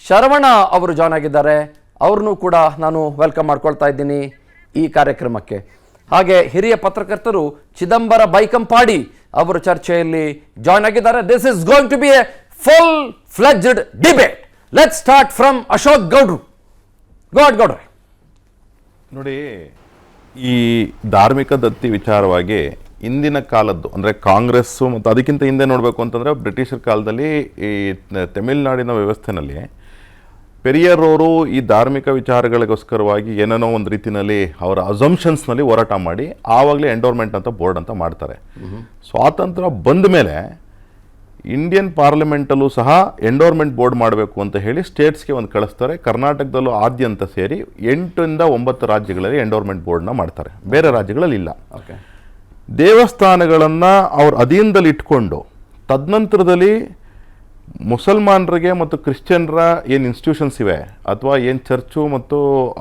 A: ಶರವಣ ಅವರು ಜಾಯ್ನ್ ಆಗಿದ್ದಾರೆ, ಅವ್ರನ್ನೂ ಕೂಡ ನಾನು ವೆಲ್ಕಮ್ ಮಾಡ್ಕೊಳ್ತಾ ಇದ್ದೀನಿ ಈ ಕಾರ್ಯಕ್ರಮಕ್ಕೆ. ಹಾಗೆ ಹಿರಿಯ ಪತ್ರಕರ್ತರು ಚಿದಂಬರ ಬೈಕಂಪಾಡಿ ಅವರು ಚರ್ಚೆಯಲ್ಲಿ ಜಾಯ್ನ್ ಆಗಿದ್ದಾರೆ. This is going to be a full fledged debate. Let's start from Ashok ಗೌಡ್ರು. ಗೌಡ್ರೆ
B: ನೋಡಿ, ಈ ಧಾರ್ಮಿಕ ದತ್ತಿ ವಿಚಾರವಾಗಿ ಇಂದಿನ ಕಾಲದ್ದು ಅಂದರೆ ಕಾಂಗ್ರೆಸ್ಸು ಮತ್ತು ಅದಕ್ಕಿಂತ ಹಿಂದೆ ನೋಡಬೇಕು ಅಂತಂದರೆ ಬ್ರಿಟಿಷರ ಕಾಲದಲ್ಲಿ ಈ ತಮಿಳುನಾಡಿನ ವ್ಯವಸ್ಥೆಯಲ್ಲಿ ಪೆರಿಯರವರು ಈ ಧಾರ್ಮಿಕ ವಿಚಾರಗಳಿಗೋಸ್ಕರವಾಗಿ ಏನೇನೋ ಒಂದು ರೀತಿಯಲ್ಲಿ ಅವರ ಅಸಂಪ್ಷನ್ಸ್ನಲ್ಲಿ ಹೋರಾಟ ಮಾಡಿ ಆವಾಗಲೇ ಎಂಡೋರ್ಮೆಂಟ್ ಅಂತ ಬೋರ್ಡ್ ಅಂತ ಮಾಡ್ತಾರೆ. ಸ್ವಾತಂತ್ರ್ಯ ಬಂದ ಮೇಲೆ ಇಂಡಿಯನ್ ಪಾರ್ಲಿಮೆಂಟಲ್ಲೂ ಸಹ ಎಂಡೋರ್ಮೆಂಟ್ ಬೋರ್ಡ್ ಮಾಡಬೇಕು ಅಂತ ಹೇಳಿ ಸ್ಟೇಟ್ಸ್ಗೆ ಒಂದು ಕಳಿಸ್ತಾರೆ. ಕರ್ನಾಟಕದಲ್ಲೂ ಆದ್ಯಂತ ಸೇರಿ 8 ರಿಂದ 9 ರಾಜ್ಯಗಳಲ್ಲಿ ಎಂಡೋರ್ಮೆಂಟ್ ಬೋರ್ಡ್ನ ಮಾಡ್ತಾರೆ, ಬೇರೆ ರಾಜ್ಯಗಳಲ್ಲಿ ಇಲ್ಲ. ದೇವಸ್ಥಾನಗಳನ್ನು ಅವ್ರ ಅಧೀನದಲ್ಲಿ ಇಟ್ಕೊಂಡು ತದನಂತರದಲ್ಲಿ ಮುಸಲ್ಮಾನರಿಗೆ ಮತ್ತು ಕ್ರಿಶ್ಚಿಯನ್ರ ಏನು ಇನ್ಸ್ಟಿಟ್ಯೂಷನ್ಸ್ ಇವೆ ಅಥವಾ ಏನು ಚರ್ಚು ಮತ್ತು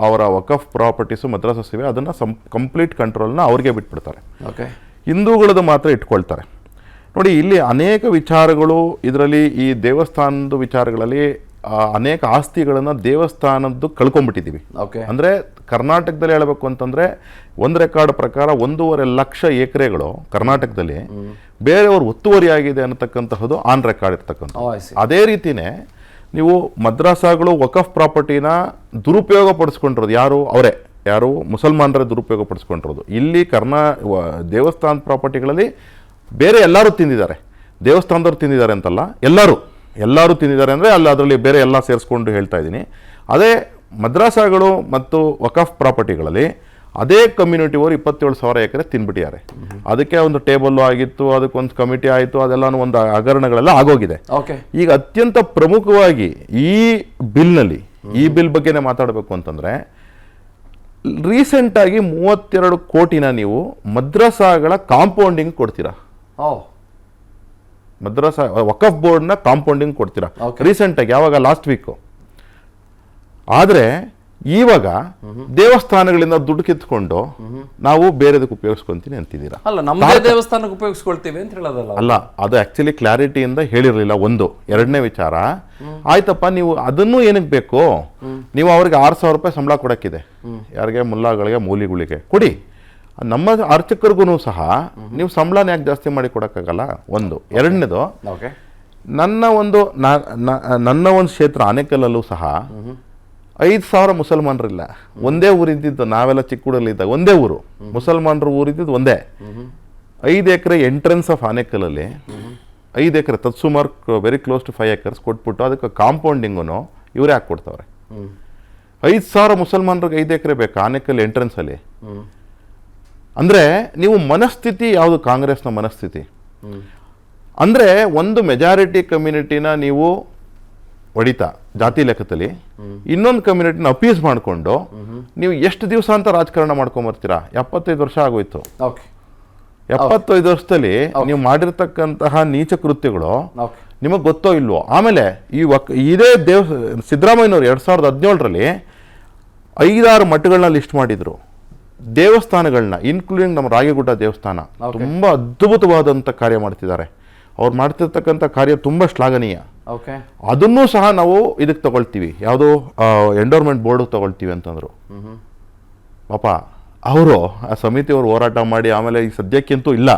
B: ಅವರ ವಕಫ್ ಪ್ರಾಪರ್ಟೀಸು ಮದ್ರಸಸ್ ಇವೆ ಅದನ್ನು ಕಂಪ್ಲೀಟ್ ಕಂಟ್ರೋಲ್ನ ಅವ್ರಿಗೆ ಬಿಟ್ಬಿಡ್ತಾರೆ. ಹಿಂದೂಗಳದ್ದು ಮಾತ್ರ ಇಟ್ಕೊಳ್ತಾರೆ. ನೋಡಿ, ಇಲ್ಲಿ ಅನೇಕ ವಿಚಾರಗಳು, ಇದರಲ್ಲಿ ಈ ದೇವಸ್ಥಾನದ ವಿಚಾರಗಳಲ್ಲಿ ಅನೇಕ ಆಸ್ತಿಗಳನ್ನು ದೇವಸ್ಥಾನದ್ದು ಕಳ್ಕೊಂಡ್ಬಿಟ್ಟಿದ್ದೀವಿ. ಅಂದರೆ ಕರ್ನಾಟಕದಲ್ಲಿ ಹೇಳಬೇಕು ಅಂತಂದರೆ ಒಂದು ರೆಕಾರ್ಡ್ ಪ್ರಕಾರ 1.5 ಲಕ್ಷ ಎಕರೆಗಳು ಕರ್ನಾಟಕದಲ್ಲಿ ಬೇರೆಯವರು ಒತ್ತುವರಿಯಾಗಿದೆ ಅನ್ನತಕ್ಕಂತಹದ್ದು ಆನ್ ರೆಕಾರ್ಡ್ ಇರ್ತಕ್ಕಂಥ. ಅದೇ ರೀತಿಯೇ ನೀವು ಮದ್ರಾಸಾಗಳು ವಕಫ್ ಪ್ರಾಪರ್ಟಿನ ದುರುಪಯೋಗ ಪಡಿಸ್ಕೊಂಡಿರೋದು ಯಾರು ಮುಸಲ್ಮಾನರೇ ದುರುಪಯೋಗ ಪಡಿಸ್ಕೊಂಡಿರೋದು. ಇಲ್ಲಿ ದೇವಸ್ಥಾನ ಪ್ರಾಪರ್ಟಿಗಳಲ್ಲಿ ಬೇರೆ ಎಲ್ಲರೂ ತಿಂದಿದ್ದಾರೆ, ದೇವಸ್ಥಾನದವ್ರು ತಿಂದಿದ್ದಾರೆ ಅಂತಲ್ಲ, ಎಲ್ಲರೂ ತಿಂದಿದ್ದಾರೆ ಅಂದರೆ ಅದರಲ್ಲಿ ಬೇರೆ ಎಲ್ಲ ಸೇರಿಸ್ಕೊಂಡು ಹೇಳ್ತಾ ಇದ್ದೀನಿ. ಅದೇ ಮದ್ರಾಸಾಗಳು ಮತ್ತು ವಕಫ್ ಪ್ರಾಪರ್ಟಿಗಳಲ್ಲಿ ಅದೇ ಕಮ್ಯುನಿಟಿಯವರು 27,000 ಎಕರೆ ತಿನ್ಬಿಟ್ಟಿದ್ದಾರೆ. ಅದಕ್ಕೆ ಒಂದು ಟೇಬಲ್ಲು ಆಗಿತ್ತು, ಅದಕ್ಕೊಂದು ಕಮಿಟಿ ಆಯಿತು, ಅದೆಲ್ಲ ಒಂದು ಹಗರಣಗಳೆಲ್ಲ ಆಗೋಗಿದೆ. ಈಗ ಅತ್ಯಂತ ಪ್ರಮುಖವಾಗಿ ಈ ಬಿಲ್ ಬಗ್ಗೆನೇ ಮಾತಾಡಬೇಕು ಅಂತಂದರೆ, ರೀಸೆಂಟಾಗಿ 32 ಕೋಟಿನ ನೀವು ಮದ್ರಸಾಗಳ ಕಾಂಪೌಂಡಿಂಗ್ ಕೊಡ್ತೀರಾ, ಮದ್ರಸಾ ವಕಫ್ ಬೋರ್ಡ್ನ ಕಾಂಪೌಂಡಿಂಗ್ ಕೊಡ್ತೀರಾ ರೀಸೆಂಟಾಗಿ, ಯಾವಾಗ ಲಾಸ್ಟ್ ವೀಕು. ಆದರೆ ಇವಾಗ ದೇವಸ್ಥಾನಗಳಿಂದ ದುಡ್ಡು ಕಿತ್ಕೊಂಡು ನಾವು ಬೇರೆದಕ್ಕೆ ಉಪಯೋಗಿಸ್ಕೊಂತೀನಿ ಅಂತಿದ್ದೀರಾ.
A: ದೇವಸ್ಥಾನಕ್ಕೆ ಉಪಯೋಗಿಸ್ಕೊಳ್ತೀವಿ ಅಂತ ಹೇಳೋದಲ್ಲ.
B: ಅಲ್ಲ, ಅದು ಆಕ್ಚುಲಿ ಕ್ಲಾರಿಟಿಯಿಂದ ಹೇಳಿರಲಿಲ್ಲ. ಒಂದು ಎರಡನೇ ವಿಚಾರ, ಆಯ್ತಪ್ಪ ನೀವು ಅದನ್ನು ಏನಕ್ಕೆ ಬೇಕು, ನೀವು ಅವ್ರಿಗೆ 6,000 ರೂಪಾಯಿ ಸಂಬಳ ಕೊಡಕ್ಕಿದೆ, ಯಾರಿಗೆ ಮುಲ್ಲಾಗಳಿಗೆ ಮೂಲಿಗಳಿಗೆ ಕೊಡಿ. ನಮ್ಮ ಅರ್ಚಕರಿಗೂ ಸಹ ನೀವು ಸಂಬಳನ ಯಾಕೆ ಜಾಸ್ತಿ ಮಾಡಿ ಕೊಡಕ್ಕಾಗಲ್ಲ. ಒಂದು. ಎರಡನೇದು, ನನ್ನ ಒಂದು ಕ್ಷೇತ್ರ ಆನೇಕಲ್ಲಲ್ಲೂ ಸಹ 5,000 ಮುಸಲ್ಮಾನರಿಲ್ಲ. ಒಂದೇ ಊರಿದ್ದಿದ್ದು, ನಾವೆಲ್ಲ ಚಿಕ್ಕ ಊರಲ್ಲಿದ್ದಾಗ ಒಂದೇ ಊರು, ಮುಸಲ್ಮಾನರು ಊರಿದ್ದು ಒಂದೇ. 5 ಎಕರೆ ಎಂಟ್ರೆನ್ಸ್ ಆಫ್ ಆನೇಕಲ್ಲಲ್ಲಿ 5 ಎಕರೆ ತತ್ಸುಮಾರು ವೆರಿ ಕ್ಲೋಸ್ ಟು 5 ಎಕರ್ಸ್ ಕೊಟ್ಬಿಟ್ಟು ಅದಕ್ಕೆ ಕಾಂಪೌಂಡಿಂಗು ಇವರೇ ಹಾಕ್ಕೊಡ್ತಾವ್ರೆ. 5,000 ಮುಸಲ್ಮಾನರಿಗೆ 5 ಎಕರೆ ಬೇಕಾ ಆನೇಕಲ್ ಎಂಟ್ರೆನ್ಸಲ್ಲಿ? ಅಂದರೆ ನೀವು ಮನಸ್ಥಿತಿ ಯಾವುದು, ಕಾಂಗ್ರೆಸ್ನ ಮನಸ್ಥಿತಿ ಅಂದರೆ ಒಂದು ಮೆಜಾರಿಟಿ ಕಮ್ಯುನಿಟಿನ ನೀವು ಹೊಡಿತಾ ಜಾತಿ ಲೆಕ್ಕದಲ್ಲಿ ಇನ್ನೊಂದು ಕಮ್ಯುನಿಟಿನ ಅಪೀಸ್ ಮಾಡಿಕೊಂಡು ನೀವು ಎಷ್ಟು ದಿವಸ ಅಂತ ರಾಜಕಾರಣ ಮಾಡ್ಕೊಂಬರ್ತೀರಾ? 75 ವರ್ಷ ಆಗೋಯ್ತು. 75 ವರ್ಷದಲ್ಲಿ ನೀವು ಮಾಡಿರ್ತಕ್ಕಂತಹ ನೀಚ ಕೃತ್ಯಗಳು ನಿಮಗೆ ಗೊತ್ತೋ ಇಲ್ವೋ? ಆಮೇಲೆ ಇದೇ ಸಿದ್ದರಾಮಯ್ಯನವರು 2017ರಲ್ಲಿ 5-6 ಮಠಗಳನ್ನ ಲಿಸ್ಟ್ ಮಾಡಿದ್ರು, ದೇವಸ್ಥಾನಗಳನ್ನ, ಇನ್ಕ್ಲೂಡಿಂಗ್ ನಮ್ಮ ರಾಗಿಗುಡ್ಡ ದೇವಸ್ಥಾನ. ತುಂಬಾ ಅದ್ಭುತವಾದಂಥ ಕಾರ್ಯ ಮಾಡ್ತಿದ್ದಾರೆ. ಅವ್ರು ಮಾಡ್ತಿರ್ತಕ್ಕಂಥ ಕಾರ್ಯ ತುಂಬಾ ಶ್ಲಾಘನೀಯ. ಅದನ್ನೂ ಸಹ ನಾವು ಇದಕ್ಕೆ ತಗೊಳ್ತೀವಿ, ಯಾವುದೋ ಎಂಡೋರ್ಮೆಂಟ್ ಬೋರ್ಡ್ ತಗೊಳ್ತೀವಿ ಅಂತಂದ್ರು. ಪಾಪ ಅವರು ಆ ಸಮಿತಿಯವರು ಹೋರಾಟ ಮಾಡಿ ಆಮೇಲೆ ಈ ಸದ್ಯಕ್ಕಂತೂ ಇಲ್ಲ,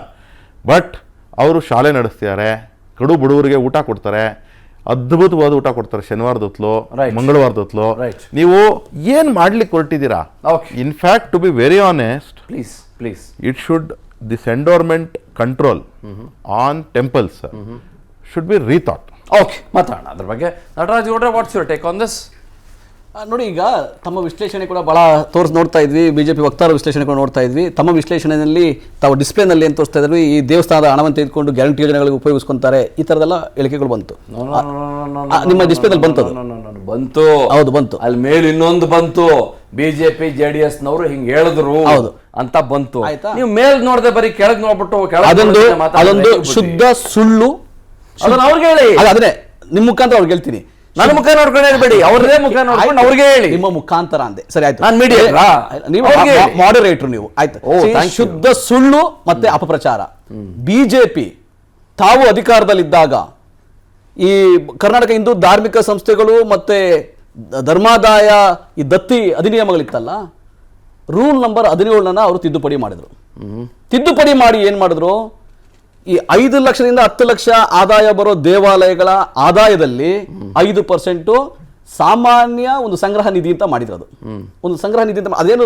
B: ಬಟ್ ಅವರು ಶಾಲೆ ನಡೆಸ್ತಿದ್ದಾರೆ, ಕಡು ಬಡವರಿಗೆ ಊಟ ಕೊಡ್ತಾರೆ, ಅದ್ಭುತವಾದ ಊಟ ಕೊಡ್ತಾರೆ. ಶನಿವಾರದ ಹೊತ್ಲು, ಮಂಗಳವಾರದ ಹೊತ್ಲು. ನೀವು ಏನ್ ಮಾಡ್ಲಿಕ್ಕೆ ಹೊರಟಿದ್ದೀರಾ? In fact to be very honest,
A: please
B: it should this endowment control on temples should be rethought.
A: Okay, ಮಾತಾಡೋಣ ಅದ್ರ ಬಗ್ಗೆ. ನಟರಾಜ್ ಗೌಡ್ರೆ, what's your take on this?
C: ನೋಡಿ, ಈಗ ತಮ್ಮ ವಿಶ್ಲೇಷಣೆ ಕೂಡ ಭಾಳ ನೋಡ್ತಾ ಇದ್ವಿ, ಬಿಜೆಪಿ ವಕ್ತಾರ ವಿಶ್ಲೇಷಣೆ ಕೂಡ ನೋಡ್ತಾ ಇದ್ವಿ. ತಮ್ಮ ವಿಶ್ಲೇಷಣೆಯಲ್ಲಿ ತಾವು ಡಿಸ್ಪ್ಲೇನಲ್ಲಿ ಏನು ತೋರಿಸ್ತಾ ಇದ್ವಿ, ಈ ದೇವಸ್ಥಾನದ ಹಣವನ್ನು ತೆಗೆದುಕೊಂಡು ಗ್ಯಾರಂಟಿ ಯೋಜನೆಗಳಿಗೆ ಉಪಯೋಗಿಸ್ಕೊಂತಾರೆ, ಈ ಥರದೆಲ್ಲ ಹೇಳಿಕೆಗಳು ಬಂತು. ನಿಮ್ಮ ಡಿಸ್ಪ್ಲೇದಲ್ಲಿ
A: ಬಂತು.
C: ಹೌದು, ಬಂತು.
A: ಅಲ್ಲಿ ಮೇಲೆ ಇನ್ನೊಂದು ಬಂತು, ಬಿಜೆಪಿ JDS ನವರು ಹಿಂಗ್ ಹೇಳಿದ್ರು ಅಂತ ಬಂತು. ನೀವು ಮೇಲ್ ನೋಡದೆ ಬರೀ ಕೆಳಗ್ ನೋಡ್ಬಿಟ್ಟು
C: ಅದೊಂದು ಶುದ್ಧ ಸುಳ್ಳು.
A: ಅದನ್ನ ಅವ್ರಿಗೆ ಹೇಳಿ.
C: ಅದನ್ನೇ ನಿಮ್ಮ ಮುಖಾಂತರ ಅವ್ರಿಗೆ ಹೇಳ್ತೀನಿ.
A: ನನ್ನ ಮುಖ ನೋಡ್ಕೊಂಡು ಹೇಳ್ಬೇಡಿ, ಅವ್ರದೇ ಮುಖ ನೋಡ್ಕೊಂಡು ಅವ್ರಿಗೆ ಹೇಳಿ.
C: ನಿಮ್ಮ ಮುಖಾಂತರ ಅಂದೆ, ಸರಿ ಆಯ್ತು.
A: ನಾನು ಮೀಡಿಯೇಟರ್,
C: ನೀವು ಮಾಡರೇಟರ್, ನೀವು ಆಯ್ತು. ಶುದ್ಧ ಸುಳ್ಳು ಮತ್ತೆ ಅಪಪ್ರಚಾರ. ಬಿಜೆಪಿ ತಾವು ಅಧಿಕಾರದಲ್ಲಿದ್ದಾಗ ಈ ಕರ್ನಾಟಕ ಹಿಂದೂ ಧಾರ್ಮಿಕ ಸಂಸ್ಥೆಗಳು ಮತ್ತೆ ಧರ್ಮಾದಾಯ ಈ ದತ್ತಿ ಅಧಿನಿಯಮಗಳಿತ್ತಲ್ಲ, ರೂಲ್ ನಂಬರ್ 17 ಅವರು ತಿದ್ದುಪಡಿ ಮಾಡಿದ್ರು. ತಿದ್ದುಪಡಿ ಮಾಡಿ ಏನ್ ಮಾಡಿದ್ರು, ಈ 5 ಲಕ್ಷದಿಂದ 10 ಲಕ್ಷ ಆದಾಯ ಬರೋ ದೇವಾಲಯಗಳ ಆದಾಯದಲ್ಲಿ 5% ಸಾಮಾನ್ಯ ಒಂದು ಸಂಗ್ರಹ ನಿಧಿ ಅಂತ ಮಾಡಿದ್ರು. ಅದು ಒಂದು ಸಂಗ್ರಹ ನಿಧಿ ಅಂತ, ಅದೇನು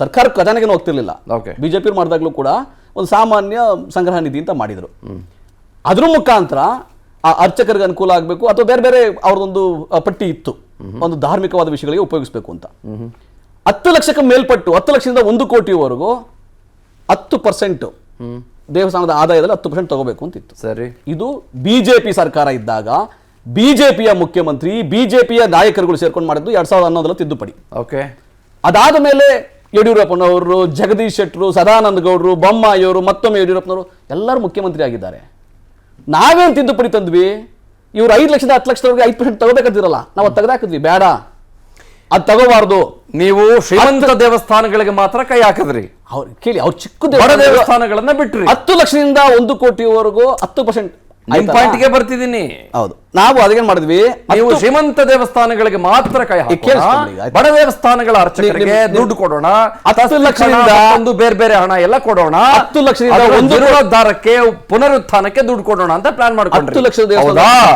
C: ಸರ್ಕಾರ ಖಜಾನೆಗೇನು ಹೋಗ್ತಿರ್ಲಿಲ್ಲ. ಬಿಜೆಪಿ ಮಾಡಿದಾಗ್ಲೂ ಕೂಡ ಒಂದು ಸಾಮಾನ್ಯ ಸಂಗ್ರಹ ನಿಧಿ ಅಂತ ಮಾಡಿದ್ರು. ಅದ್ರ ಮುಖಾಂತರ ಆ ಅರ್ಚಕರಿಗೆ ಅನುಕೂಲ ಆಗಬೇಕು ಅಥವಾ ಬೇರೆ ಬೇರೆ ಅವ್ರದೊಂದು ಪಟ್ಟಿ ಇತ್ತು, ಒಂದು ಧಾರ್ಮಿಕವಾದ ವಿಷಯಗಳಿಗೆ ಉಪಯೋಗಿಸಬೇಕು ಅಂತ. 10 ಲಕ್ಷಕ್ಕೆ ಮೇಲ್ಪಟ್ಟು 10 ಲಕ್ಷದಿಂದ 1 ಕೋಟಿವರೆಗೂ 10% ದೇವಸ್ಥಾನದ ಆದಾಯದಲ್ಲಿ 10% ತಗೋಬೇಕು ಅಂತಿತ್ತು.
A: ಸರಿ, ಇದು
C: ಬಿಜೆಪಿ ಸರ್ಕಾರ ಇದ್ದಾಗ ಬಿಜೆಪಿಯ ಮುಖ್ಯಮಂತ್ರಿ, ಬಿಜೆಪಿಯ ನಾಯಕರುಗಳು ಸೇರ್ಕೊಂಡು ಮಾಡಿದ್ದು 2011 ತಿದ್ದುಪಡಿ.
A: ಓಕೆ,
C: ಅದಾದ ಮೇಲೆ ಯಡಿಯೂರಪ್ಪನವರು, ಜಗದೀಶ್ ಶೆಟ್ಟರು, ಸದಾನಂದ ಗೌಡರು, ಬೊಮ್ಮಾಯಿಯವರು, ಮತ್ತೊಮ್ಮೆ ಯಡಿಯೂರಪ್ಪನವರು ಎಲ್ಲರೂ ಮುಖ್ಯಮಂತ್ರಿ ಆಗಿದ್ದಾರೆ. ನಾವೇನು ತಿದ್ದುಪಡಿ ತಂದ್ವಿ, ಇವ್ರು 5 ಲಕ್ಷದ 10 ಲಕ್ಷದವರೆಗೆ 5% ತಗೋಬೇಕಂತಿರಲ್ಲ, ನಾವು ಅದು ತೆಗೆದಾಕಿದ್ವಿ. ಬೇಡ, ಅದು ತಗೋಬಾರ್ದು.
A: ನೀವು ಶ್ರೀಮಂತ ದೇವಸ್ಥಾನಗಳಿಗೆ ಮಾತ್ರ ಕೈ ಹಾಕಿದ್ರಿ.
C: ಅವ್ರು ಕೇಳಿ, ಅವ್ರು ಚಿಕ್ಕ
A: ದೇವಸ್ಥಾನಗಳನ್ನ ಬಿಟ್ರಿ.
C: 10 ಲಕ್ಷದಿಂದ 1 ಕೋಟಿವರೆಗೂ 10%.
A: ಪಾಯಿಂಟ್ಗೆ ಬರ್ತಿದ್ದೀನಿ.
C: ಹೌದು, ನಾವು ಅದಕ್ಕೆ ಮಾಡಿದ್ವಿ.
A: ನೀವು ಶ್ರೀಮಂತ ದೇವಸ್ಥಾನಗಳಿಗೆ ಮಾತ್ರ ಕೈ ಹಾಕಿ, ಬಡ ದೇವಸ್ಥಾನಗಳ ಅರ್ಚಕರಿಗೆ ದುಡ್ಡು ಕೊಡೋಣ,
C: 10 ಲಕ್ಷದಿಂದ
A: ಒಂದು ಬೇರೆ ಬೇರೆ ಹಣ ಎಲ್ಲ ಕೊಡೋಣ,
C: 10 ಲಕ್ಷದಿಂದ
A: ಜೀರ್ಣೋದ್ಧಾರಕ್ಕೆ ಪುನರುತ್ಥಾನಕ್ಕೆ ದುಡ್ಡು ಕೊಡೋಣ ಅಂತ ಪ್ಲಾನ್ ಮಾಡ್ಕೊಂಡ್ರಿ.
C: 10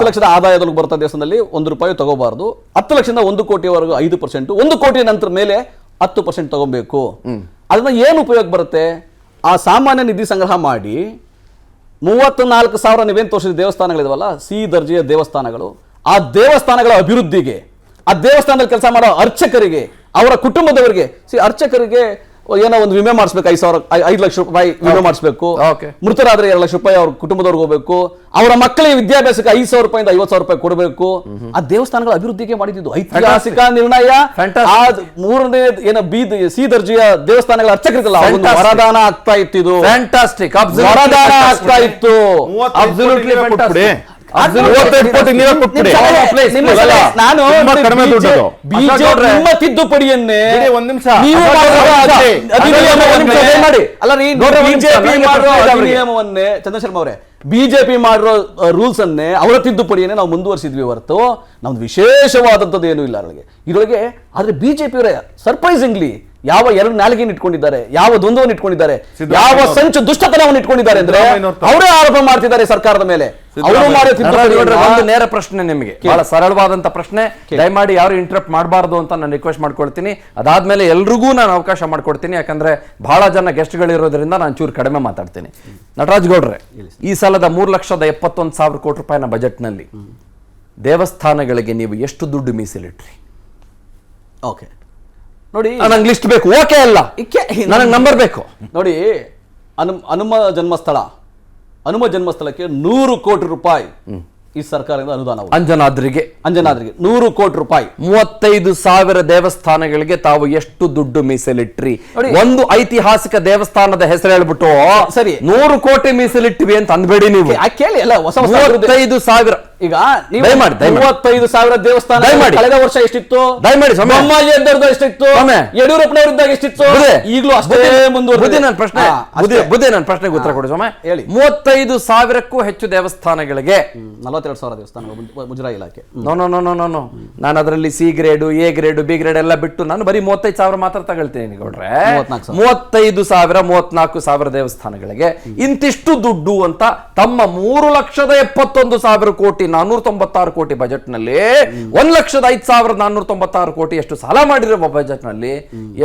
C: ಲಕ್ಷದ ಆದಾಯದಲ್ಲಿ ಬರ್ತಾ ದೇವಸ್ಥಾನದಲ್ಲಿ ₹1 ತಗೋಬಾರ್ದು. 10 ಲಕ್ಷದಿಂದ 1 ಕೋಟಿವರೆಗೂ 5%, 1 ಕೋಟಿ ನಂತರ ಮೇಲೆ 10% ತಗೋಬೇಕು. ಅದನ್ನ ಏನು ಉಪಯೋಗ ಬರುತ್ತೆ? ಆ ಸಾಮಾನ್ಯ ನಿಧಿ ಸಂಗ್ರಹ ಮಾಡಿ 34,000 ನೀವೇನು ತೋರಿಸಿದ ದೇವಸ್ಥಾನಗಳಿದಾವಲ್ಲ, ಸಿ ದರ್ಜೆಯ ದೇವಸ್ಥಾನಗಳು, ಆ ದೇವಸ್ಥಾನಗಳ ಅಭಿವೃದ್ಧಿಗೆ, ಆ ದೇವಸ್ಥಾನದಲ್ಲಿ ಕೆಲಸ ಮಾಡೋ ಅರ್ಚಕರಿಗೆ, ಅವರ ಕುಟುಂಬದವರಿಗೆ, ಅರ್ಚಕರಿಗೆ ಏನೋ ಒಂದು ವಿಮೆ ಮಾಡಿಸ್ಬೇಕು, 5 ಲಕ್ಷ ರೂಪಾಯಿ ವಿಮೆ ಮಾಡಿಸ್ಬೇಕು. ಮೃತರಾದ್ರೆ 2 ಲಕ್ಷ ರೂಪಾಯಿ ಅವ್ರ ಕುಟುಂಬದವ್ರಿಗೆ ಹೋಗ್ಬೇಕು. ಅವರ ಮಕ್ಕಳಿಗೆ ವಿದ್ಯಾಭ್ಯಾಸಕ್ಕೆ 5,000 ರೂಪಾಯಿಂದ 50,000 ರೂಪಾಯಿ ಕೊಡಬೇಕು. ಆ ದೇವಸ್ಥಾನಗಳ ಅಭಿವೃದ್ಧಿಗೆ ಮಾಡಿದ್ದು ಐತಿಹಾಸಿಕ ನಿರ್ಣಯ. ಮೂರನೇ ಏನ ಸಿ ದರ್ಜೆಯ ದೇವಸ್ಥಾನಗಳ ಅರ್ಚಕರಿಗಲ್ಲ, ವರದಾನ ಆಗ್ತಾ ಇತ್ತು. ವರದಾನ ಆಗ್ತಾ ಇತ್ತು. ನಿಮ್ಮ ತಿದ್ದುಪಡಿಯನ್ನೇ ಅಧಿನಿಯಮವನ್ನೇ ಚಂದ್ರಶರ್ಮ ಅವರೇ, ಬಿಜೆಪಿ ಮಾಡಿರೋ ರೂಲ್ಸ್ ಅನ್ನೇ, ಅವರ ತಿದ್ದುಪಡಿಯನ್ನೇ ನಾವು ಮುಂದುವರಿಸಿದ್ವಿ ಹೊರತು ನಮ್ದು ವಿಶೇಷವಾದಂಥದ್ದು ಏನೂ ಇಲ್ಲ ಇದರೊಳಗೆ. ಆದ್ರೆ ಬಿಜೆಪಿಯವರೇ ಸರ್ಪ್ರೈಸಿಂಗ್ಲಿ ಯಾವ 2 ನಾಲಿಗೆಯನ್ನು ಇಟ್ಕೊಂಡಿದ್ದಾರೆ, ಯಾವ ದ್ವಂದ್ವವನ್ನು ಇಟ್ಕೊಂಡಿದ್ದಾರೆ, ಯಾವ ಸಂಚು ದುಷ್ಟತನವನ್ನು ಇಟ್ಕೊಂಡಿದ್ದಾರೆ ಅಂದ್ರೆ ಅವರೇ ಆರೋಪ ಮಾಡ್ತಿದ್ದಾರೆ ಸರ್ಕಾರದ ಮೇಲೆ.
A: ಒಂದು ನೇರ ಪ್ರಶ್ನೆ ನಿಮಗೆ, ಬಹಳ ಸರಳವಾದಂತ ಪ್ರಶ್ನೆ, ದಯಮಾಡಿ ಯಾರು ಇಂಟರಪ್ಟ್ ಮಾಡಬಾರ್ದು ಅಂತ ನಾನು ರಿಕ್ವೆಸ್ಟ್ ಮಾಡ್ಕೊಳ್ತೀನಿ. ಅದಾದ್ಮೇಲೆ ಎಲ್ರಿಗೂ ನಾನು ಅವಕಾಶ ಮಾಡ್ಕೊಡ್ತೀನಿ, ಯಾಕಂದ್ರೆ ಬಹಳ ಜನ ಗೆಸ್ಟ್ಗಳಿರೋದ್ರಿಂದ ನಾನು ಚೂರು ಕಡಿಮೆ ಮಾತಾಡ್ತೀನಿ. ನಟರಾಜ್ ಗೌಡ್ರೆ, ಈ ಸಲದ 3,71,000 ಕೋಟಿ ರೂಪಾಯಿನ ಬಜೆಟ್ನಲ್ಲಿ ದೇವಸ್ಥಾನಗಳಿಗೆ ನೀವು ಎಷ್ಟು ದುಡ್ಡು ಮೀಸಲಿಟ್ರಿ?
C: ಓಕೆ ನೋಡಿ,
A: ನಂಗೆ ಲಿಸ್ಟ್ ಬೇಕು. ಓಕೆ ಅಲ್ಲ, ನನಗೆ ನಂಬರ್ ಬೇಕು.
C: ನೋಡಿ, ಹನುಮ ಜನ್ಮಸ್ಥಳಕ್ಕೆ 100 ಕೋಟಿ ರೂಪಾಯಿ ಈ ಸರ್ಕಾರದಿಂದ ಅನುದಾನ
A: ಅಂಜನಾದ್ರಿಗೆ
C: 100 ಕೋಟಿ ರೂಪಾಯಿ.
A: 35,000 ದೇವಸ್ಥಾನಗಳಿಗೆ ತಾವು ಎಷ್ಟು ದುಡ್ಡು ಮೀಸಲಿಟ್ರಿ? ಒಂದು ಐತಿಹಾಸಿಕ ದೇವಸ್ಥಾನದ ಹೆಸರು ಹೇಳ್ಬಿಟ್ಟು
C: ಸರಿ
A: 100 ಕೋಟಿ ಮೀಸಲಿಟ್ಟಿವಿ ಅಂತ ಅಂದ್ಬೇಡಿ ನೀವು.
C: ಕೇಳಿ ಅಲ್ಲ, ಹೊಸ
A: 35,000
C: ಈಗ
A: ದಯಮಾಡಿ
C: 35,000 ದೇವಸ್ಥಾನ ಕಳೆದ ವರ್ಷ ಎಷ್ಟಿತ್ತು?
A: ದಯಮಾಡಿ
C: ಬೊಮ್ಮಾಯಿ ಎದ್ದರ್ದು ಎಷ್ಟಿತ್ತು? ಯಡಿಯೂರಪ್ಪನವರಿದ್ದಾಗ ಎಷ್ಟಿತ್ತು? ಈಗಲೂ ಅಷ್ಟೇ ಮುಂದುವರೆದಿದೆ.
A: ನನ್ನ ಪ್ರಶ್ನೆಗೆ ಉತ್ತರ ಕೊಡಿ ಸ್ವಾಮಿ. 35,000ಕ್ಕೂ ಹೆಚ್ಚು ದೇವಸ್ಥಾನಗಳಿಗೆ
C: 42,000 ದೇವಸ್ಥಾನ ಮುಜರಾಯಿ ಇಲಾಖೆ.
A: ನೋ ನಾನು ಅದರಲ್ಲಿ C grade, A grade, B grade ಎಲ್ಲ ಬಿಟ್ಟು ನಾನು ಬರೀ 35,000 ಮಾತ್ರ ತಗೊಳ್ತೀನಿ ಗೌಡ್ರೆ. 35,000 34,000 ದೇವಸ್ಥಾನಗಳಿಗೆ ಇಂತಿಷ್ಟು ದುಡ್ಡು ಅಂತ ತಮ್ಮ 3,71,000 ಕೋಟಿ 496 ಕೋಟಿ ಬಜೆಟ್ ನಲ್ಲಿ 1,05,496 ಕೋಟಿ ಎಷ್ಟು ಸಾಲ ಮಾಡಿರೋ ಬಜೆಟ್ ನಲ್ಲಿ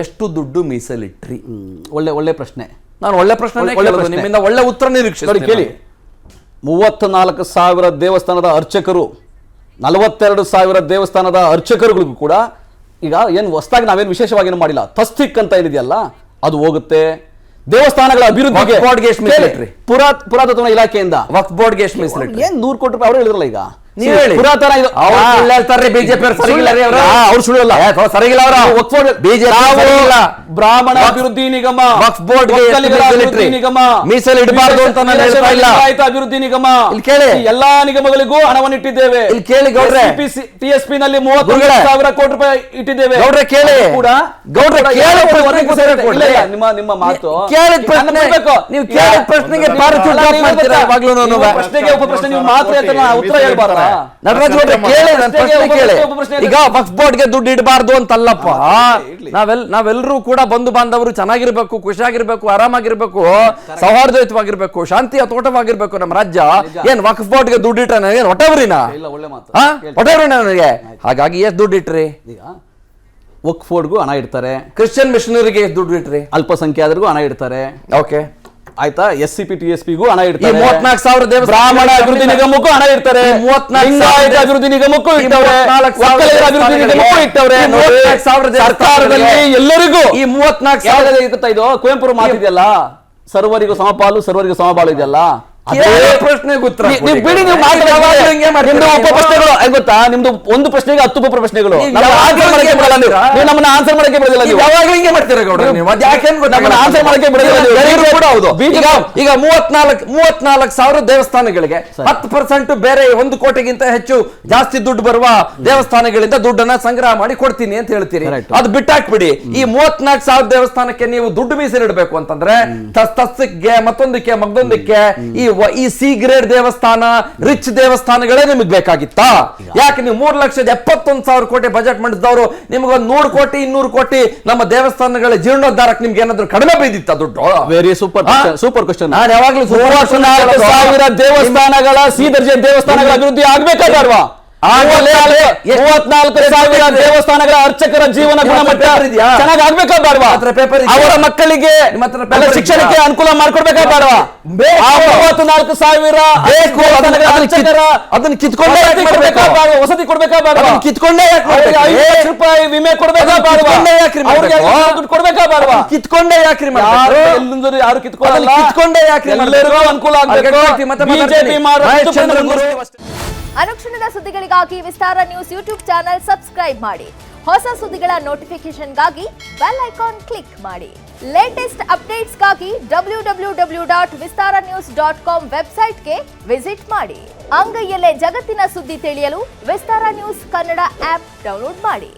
A: ಎಷ್ಟು ದುಡ್ಡು ಮೀಸಲಿಟ್ರಿ?
C: ಒಳ್ಳೆ ಪ್ರಶ್ನೆ.
A: ನಾನು ಒಳ್ಳೆ ಪ್ರಶ್ನೆ ನಿಮ್ಮಿಂದ ಒಳ್ಳೆ ಉತ್ತರ ನಿರೀಕ್ಷಿಸಿ.
C: ಕೇಳಿ, 34,000 ದೇವಸ್ಥಾನದ ಅರ್ಚಕರು, 42,000 ದೇವಸ್ಥಾನದ ಅರ್ಚಕರುಗಳಿಗೂ ಕೂಡ ಈಗ ಏನು ಹೊಸದಾಗಿ ನಾವೇನು ವಿಶೇಷವಾಗಿ ಏನು ಮಾಡಿಲ್ಲ, ತಸ್ತಿಕ್ ಅಂತ ಏನಿದೆಯಲ್ಲ ಅದು ಹೋಗುತ್ತೆ. ದೇವಸ್ಥಾನಗಳ ಅಭಿವೃದ್ಧಿಗೆ ಪುರಾತತ್ವ ಇಲಾಖೆಯಿಂದ
A: ವಕ್ಫ್ ಬೋರ್ಡ್ಗೆ ಎಷ್ಟು ಮೀಸಲಿಟ್ರಿ?
C: ಏನ್ 100 ಕೋಟಿ ರೂಪಾಯಿ ಅವರು ಹೇಳಿದ್ರಲ್ಲ. ಈಗ
A: ಪುರಾತನ ಬಿಜೆಪಿ
C: ಬ್ರಾಹ್ಮಣ ಅಭಿವೃದ್ಧಿ ನಿಗಮ,
A: ವಕ್ಫ್ ಬೋರ್ಡ್
C: ನಿಗಮ
A: ಮೀಸಲಿಡಬಾರದು ಅಂತ ನಾನು ಹೇಳ್ತಾ ಇಲ್ಲ.
C: ಅಭಿವೃದ್ಧಿ ನಿಗಮ,
A: ಇಲ್ಲಿ ಕೇಳಿ,
C: ಎಲ್ಲಾ ನಿಗಮಗಳಿಗೂ ಹಣವನ್ನು ಇಟ್ಟಿದ್ದೇವೆ.
A: ಇಲ್ಲಿ ಕೇಳಿ ಗೌಡ್ರೆ,
C: ಟಿಎಸ್ಪಿ ನಲ್ಲಿ 30,000 ಕೋಟಿ ರೂಪಾಯಿ ಇಟ್ಟಿದ್ದೇವೆ.
A: ಗೌಡ್ರೆ ಕೇಳಿ, ಗೌಡ್ರೆ
C: ನಿಮ್ಮ ಮಾತು
A: ನೀವು ಕೇಳಿದ ಪ್ರಶ್ನೆಗೆ
C: ಪ್ರಶ್ನೆಗೆ ಉಪಪ್ರಶ್ನೆ ನೀವು ಮಾತ್ರ ಉತ್ತರ ಹೇಳ್ಬಾರ.
A: ಈಗ ವಕ್ಫ್ ಬೋರ್ಡ್ಗೆ ದುಡ್ಡು ಇಡಬಾರ್ದು ಅಂತಲ್ಲಪ್ಪ. ನಾವೆಲ್ಲರೂ ಕೂಡ ಬಂಧು ಬಾಂಧವರು ಚೆನ್ನಾಗಿರ್ಬೇಕು, ಖುಷಿಯಾಗಿರ್ಬೇಕು, ಆರಾಮಾಗಿರ್ಬೇಕು, ಸೌಹಾರ್ದಯುತವಾಗಿರ್ಬೇಕು, ಶಾಂತಿಯ ತೋಟವಾಗಿರ್ಬೇಕು ನಮ್ಮ ರಾಜ್ಯ. ಏನ್ ವಕ್ಫ್ ಬೋರ್ಡ್ಗೆ ದುಡ್ಡು ಇಟ್ಟ ಏನ್ ಹೊಟ್ಟೆವ್ರಿನ ನನಗೆ? ಹಾಗಾಗಿ ಎಷ್ಟು ದುಡ್ಡು ಇಟ್ರಿ?
C: ಈಗ ವಕ್ಫ್ ಬೋರ್ಡ್ಗೂ ಹಣ ಇಡ್ತಾರೆ,
A: ಕ್ರಿಶ್ಚಿಯನ್ ಮಿಷನರಿಗೆ ಎಷ್ಟು ದುಡ್ಡು ಇಟ್ರಿ?
C: ಅಲ್ಪಸಂಖ್ಯಾತರಿಗೂ ಹಣ ಇಡ್ತಾರೆ.
A: ಓಕೆ
C: ಆಯ್ತಾ, SCP TSPಗೂ ಹಣ ಇಡ್ತಾರೆ.
A: 34,000
C: ಬ್ರಾಹ್ಮಣ ಅಭಿವೃದ್ಧಿ ನಿಗಮಕ್ಕೂ ಹಣ ಇಡ್ತಾರೆ, ಲಿಂಗಾಯತ ಅಭಿವೃದ್ಧಿ ನಿಗಮಕ್ಕೂ ಇಟ್ಟವ್ರೆ, ಒಕ್ಕಲಿಗರ ಅಭಿವೃದ್ಧಿ ನಿಗಮಕ್ಕೂ ಇಟ್ಟವ್ರೆ. ಸರ್ಕಾರದಲ್ಲಿ ಎಲ್ಲರಿಗೂ ಈ 34,000 ಇದು ಕುವೆಂಪು ಮಾತಿದೆಯಲ್ಲ, ಸರ್ವರಿಗೂ ಸಮಪಾಲು ಸರ್ವರಿಗೂ ಸಮಬಾಳು ಇದೆಯಲ್ಲ,
A: ಪ್ರಶ್ನೆಗೆ ಉತ್ತರ
C: ಗೊತ್ತಾ? ನಿಮ್ದು ಒಂದು ಪ್ರಶ್ನೆಗೆ 10 ಉಪ ಪ್ರಶ್ನೆಗಳು. ನಮ್ಮನ್ನ ಆನ್ಸರ್ ಮಾಡಕ್ಕೆ ಬಿಡೋದಿಲ್ಲ.
A: ಈಗ 34,000 ದೇವಸ್ಥಾನಗಳಿಗೆ 10% ಬೇರೆ 1 ಕೋಟಿಗಿಂತ ಹೆಚ್ಚು ಜಾಸ್ತಿ ದುಡ್ಡು ಬರುವ ದೇವಸ್ಥಾನಗಳಿಂದ ದುಡ್ಡನ್ನ ಸಂಗ್ರಹ ಮಾಡಿ ಕೊಡ್ತೀನಿ ಅಂತ ಹೇಳ್ತೀರಿ. ಅದು ಬಿಟ್ಟಾಕ್ಬಿಡಿ. ಈ 34,000 ದೇವಸ್ಥಾನಕ್ಕೆ ನೀವು ದುಡ್ಡು ಮೀಸಲಿಡಬೇಕು ಅಂತಂದ್ರೆ ತಸ್ತಿಕ್ಗೆ, ಮತ್ತೊಂದಕ್ಕೆ, ಮಗ್ದೊಂದಕ್ಕೆ ಈ ಸಿ ಗ್ರೇಡ್ ದೇವಸ್ಥಾನ, ರಿಚ್ ದೇವಸ್ಥಾನಗಳೇ ನಿಮಗೆ ಬೇಕಾಗಿತ್ತಾ? ಯಾಕೆ ನೀವು 3,71,000 ಕೋಟಿ ಬಜೆಟ್ ಮಾಡಿದವರು ನಿಮ್ಗೆ 100 ಕೋಟಿ 200 ಕೋಟಿ ನಮ್ಮ ದೇವಸ್ಥಾನಗಳ ಜೀರ್ಣೋದ್ಧಾರಕ್ಕೆ ನಿಮ್ಗೆ ಏನಾದ್ರು ಕಡಿಮೆ ಬಿದ್ದಿತ್ತ ದುಡ್ಡು?
C: Very super question.
A: ನಾನು ಯಾವಾಗಲೂ
C: 34,000 ದೇವಸ್ಥಾನಗಳ ಸಿ ದರ್ಜೆ ದೇವಸ್ಥಾನಗಳ ಅಭಿವೃದ್ಧಿ ಆಗ್ಬೇಕಾದಲ್ವಾ? 34,000 ದೇವಸ್ಥಾನಗಳ ಅರ್ಚಕರ ಜೀವನ ಗುಣಮಟ್ಟ ಚೆನ್ನಾಗಿ ಆಗ್ಬೇಕಾದ್ವಾ? ಅವರ ಮಕ್ಕಳಿಗೆ ಶಿಕ್ಷಣಕ್ಕೆ ಅನುಕೂಲ ಮಾಡ್ಕೊಡ್ಬೇಕಾದ್ವಾ? 34,000 ಅದನ್ನ ಕಿತ್ಕೊಂಡೇ ವಸತಿ ಕೊಡ್ಬೇಕಾದ್ವಾ? ಕಿತ್ಕೊಂಡೇ 5 ಲಕ್ಷ ರೂಪಾಯಿ ವಿಮೆ ಕೊಡ್ಬೇಕಾದ್ವಾ? ದುಡ್ಡು ಕೊಡ್ಬೇಕಾದ್ವಾ? ಕಿತ್ಕೊಂಡೇ ಯಾಕ್ರಿ? ಯಾರು ಕಿತ್ಕೊಂಡೇ ಯಾಕ್ರಿ? ಎಲ್ಲರಿಗೂ ಅನುಕೂಲ ಆಗ್ಬೇಕು. ಬಿಜೆಪಿ
D: ಅನುಕ್ಷಣದ ಸುದ್ದಿಗಳಿಗಾಗಿ ವಿಸ್ತಾರ ನ್ಯೂಸ್ ಯೂಟ್ಯೂಬ್ ಚಾನೆಲ್ ಸಬ್ಸ್ಕ್ರೈಬ್ ಮಾಡಿ. ಹೊಸ ಸುದ್ದಿಗಳ ನೋಟಿಫಿಕೇಶನ್ಗಾಗಿ ಬೆಲ್ ಐಕಾನ್ ಕ್ಲಿಕ್ ಮಾಡಿ. ಲೇಟೆಸ್ಟ್ ಅಪ್ಡೇಟ್ಸ್ಗಾಗಿ www.vistaranews.com ವೆಬ್ಸೈಟ್ಗೆ ವಿಸಿಟ್ ಮಾಡಿ. ಅಂಗೈಯಲ್ಲೇ ಜಗತ್ತಿನ ಸುದ್ದಿ ತಿಳಿಯಲು ವಿಸ್ತಾರ ನ್ಯೂಸ್ ಕನ್ನಡ ಆಪ್ ಡೌನ್ಲೋಡ್ ಮಾಡಿ.